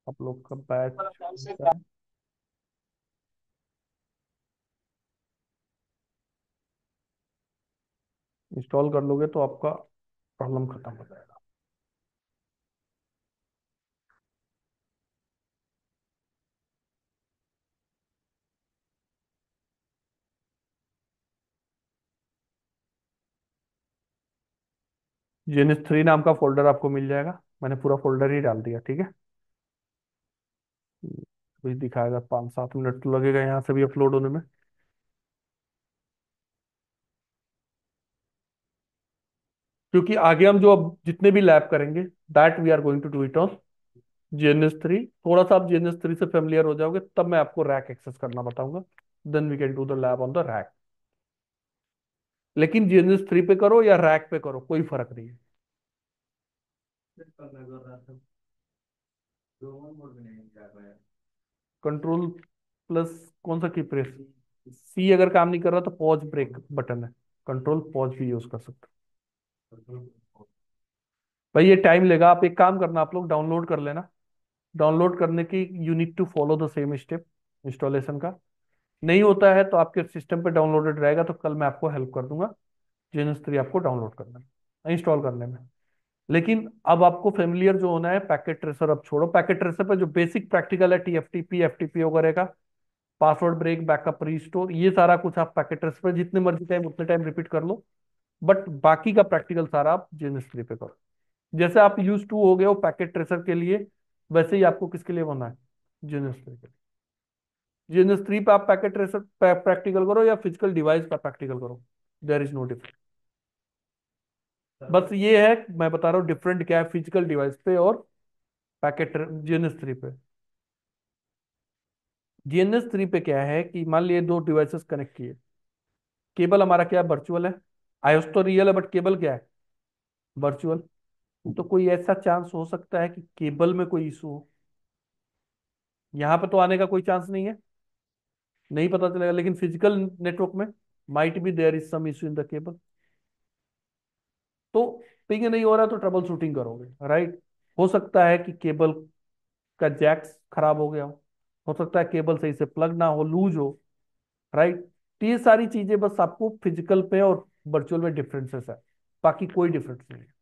आप लोग का बैच इंस्टॉल कर लोगे तो आपका प्रॉब्लम खत्म हो जाएगा। GNS3 नाम का फोल्डर आपको मिल जाएगा, मैंने पूरा फोल्डर ही डाल दिया, ठीक है। कुछ दिखाएगा, 5-7 मिनट तो लगेगा यहाँ से भी अपलोड होने में। क्योंकि आगे हम जो अब जितने भी लैब करेंगे, that we are going to do it on GNS3। थोड़ा सा आप GNS3 से फेमिलियर हो जाओगे तब मैं आपको रैक एक्सेस करना बताऊंगा, then we can do the lab on the rack. लेकिन GNS3 पे करो या रैक पे करो, कोई फर्क नहीं है। कंट्रोल प्लस कौन सा की प्रेस, सी अगर काम नहीं कर रहा तो पॉज ब्रेक बटन है, कंट्रोल पॉज भी यूज कर सकते हो। भाई ये टाइम लेगा, आप एक काम करना, आप लोग डाउनलोड कर लेना। डाउनलोड करने की you need to follow the same step installation का। नहीं होता है तो आपके सिस्टम पे डाउनलोडेड रहेगा, तो कल मैं आपको हेल्प कर दूंगा GNS3 आपको डाउनलोड करने में, इंस्टॉल करने में। लेकिन अब आपको फेमिलियर जो होना है, पैकेट ट्रेसर अब छोड़ो। पैकेट ट्रेसर पे जो बेसिक प्रैक्टिकल है, TFTP FTP वगैरह का, पासवर्ड ब्रेक, बैकअप, रीस्टोर, ये सारा कुछ आप पैकेट ट्रेसर पे जितने मर्जी टाइम उतने टाइम रिपीट कर लो। बट बाकी का प्रैक्टिकल सारा आप GNS3 पे करो। जैसे आप यूज टू हो गए हो पैकेट ट्रेसर के लिए, वैसे ही आपको किसके लिए होना है, GNS3 के लिए। GNS3 पे आप पैकेट ट्रेसर प्रैक्टिकल करो या फिजिकल डिवाइस का प्रैक्टिकल करो, देयर इज नो डिफरेंस। बस ये है, मैं बता रहा हूँ डिफरेंट क्या है फिजिकल डिवाइस पे और पैकेट GNS3 पे। GNS3 पे क्या है कि मान लिए दो डिवाइसेस कनेक्ट किए, केबल हमारा क्या है, वर्चुअल है। आईओस तो रियल है बट केबल क्या है, वर्चुअल। तो कोई ऐसा चांस हो सकता है कि केबल में कोई इशू हो, यहाँ पे तो आने का कोई चांस नहीं है, नहीं पता चलेगा। लेकिन फिजिकल नेटवर्क में might be there is some issue in the cable. तो पिंग नहीं हो रहा तो ट्रबल शूटिंग करोगे, राइट। हो सकता है कि केबल का जैक्स खराब हो गया हो सकता है केबल सही से प्लग ना हो, लूज हो, राइट। तो ये सारी चीजें बस आपको फिजिकल पे और वर्चुअल में डिफरेंसेस है, बाकी कोई डिफरेंस नहीं है।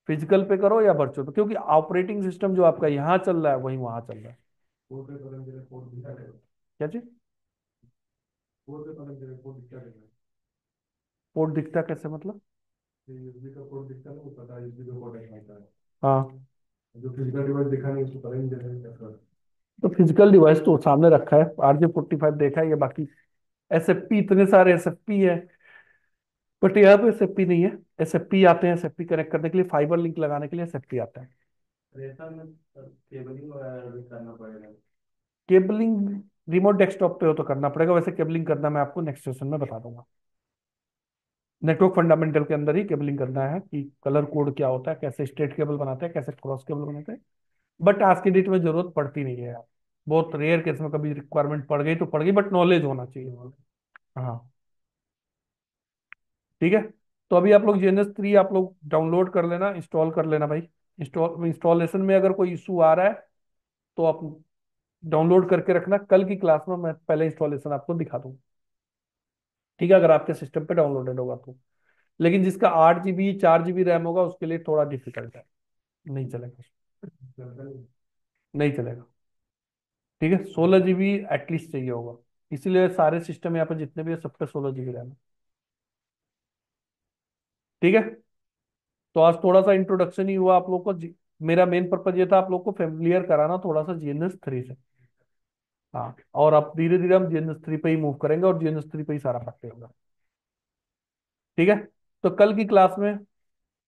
फिजिकल पे करो या वर्चुअल पे, क्योंकि ऑपरेटिंग सिस्टम जो आपका यहाँ चल रहा है वही वहां चल रहा है। क्या चीज, पोर्ट दिखता कैसे मतलब, हाँ। जो फिजिकल डिवाइस दिखा नहीं उसको पता ही नहीं चलेगा। तो फिजिकल डिवाइस तो सामने रखा है, RJ45 देखा है, ये बाकी SFP, इतने सारे SFP है, बट यहाँ पे SFP नहीं है। SFP आते हैं, SFP कनेक्ट करने के लिए, फाइबर लिंक लगाने के लिए SFP आता है। रेसा में केबलिंग करना पड़ेगा। केबलिंग रिमोट डेस्कटॉप पे हो तो करना पड़ेगा, वैसे केबलिंग करना मैं आपको नेक्स्ट सेशन में बता दूंगा। नेटवर्क फंडामेंटल के अंदर ही केबलिंग करना है कि कलर कोड क्या होता है, कैसे स्ट्रेट केबल बनाते हैं, कैसे क्रॉस केबल बनाते हैं। बट आज की डेट में जरूरत पड़ती नहीं है यार, बहुत रेयर केस में कभी रिक्वायरमेंट पड़ गई तो पड़ गई, बट नॉलेज होना चाहिए। हाँ, ठीक है। तो अभी आप लोग GNS3 आप लोग डाउनलोड कर लेना, इंस्टॉल कर लेना भाई। इंस्टॉलेशन में अगर कोई इशू आ रहा है तो आप डाउनलोड करके रखना, कल की क्लास में मैं पहले इंस्टॉलेशन आपको दिखा दूंगा, ठीक है, अगर आपके सिस्टम पे डाउनलोडेड होगा तो। लेकिन जिसका 8 GB 4 GB रैम होगा उसके लिए थोड़ा डिफिकल्ट है, नहीं चलेगा, नहीं चलेगा। ठीक है, 16 GB एटलीस्ट चाहिए होगा, इसीलिए सारे सिस्टम यहाँ पे जितने भी है सब पे 16 GB रैम है, ठीक है। तो आज थोड़ा सा इंट्रोडक्शन ही हुआ आप लोग को, मेरा मेन पर्पज ये था आप लोग को फेमिलियर कराना थोड़ा सा GNS3 से। हाँ, और अब धीरे धीरे हम GNS3 पे ही मूव करेंगे और GNS3 पे ही सारा पक्के होगा, ठीक है। तो कल की क्लास में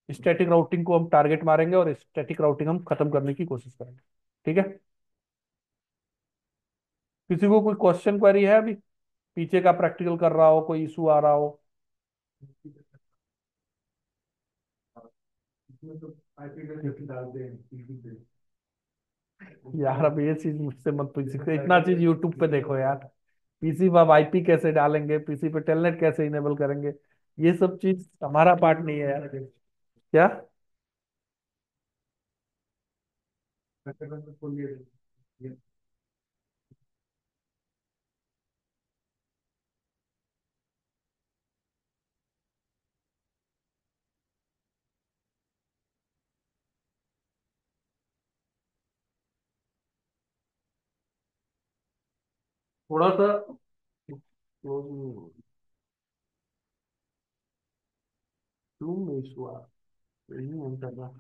स्टैटिक राउटिंग को हम टारगेट मारेंगे और स्टैटिक राउटिंग हम खत्म करने की कोशिश करेंगे, ठीक है। किसी को कोई क्वेश्चन क्वेरी है अभी, पीछे का प्रैक्टिकल कर रहा हो, कोई इशू आ रहा हो। इसमें तो आईपी एड्रेस डालते हैं पीसी पे। यार अब ये चीज मुझसे मत पूछिए, इतना चीज यूट्यूब पे देखो यार। पीसी पे आप IP कैसे डालेंगे, पीसी पे टेलनेट कैसे इनेबल करेंगे, ये सब चीज हमारा पार्ट नहीं है यार। क्या, पैकेट में खोल लिए ये थोड़ा सा क्लोज जूम में इशू आ, यही नहीं कर रहा।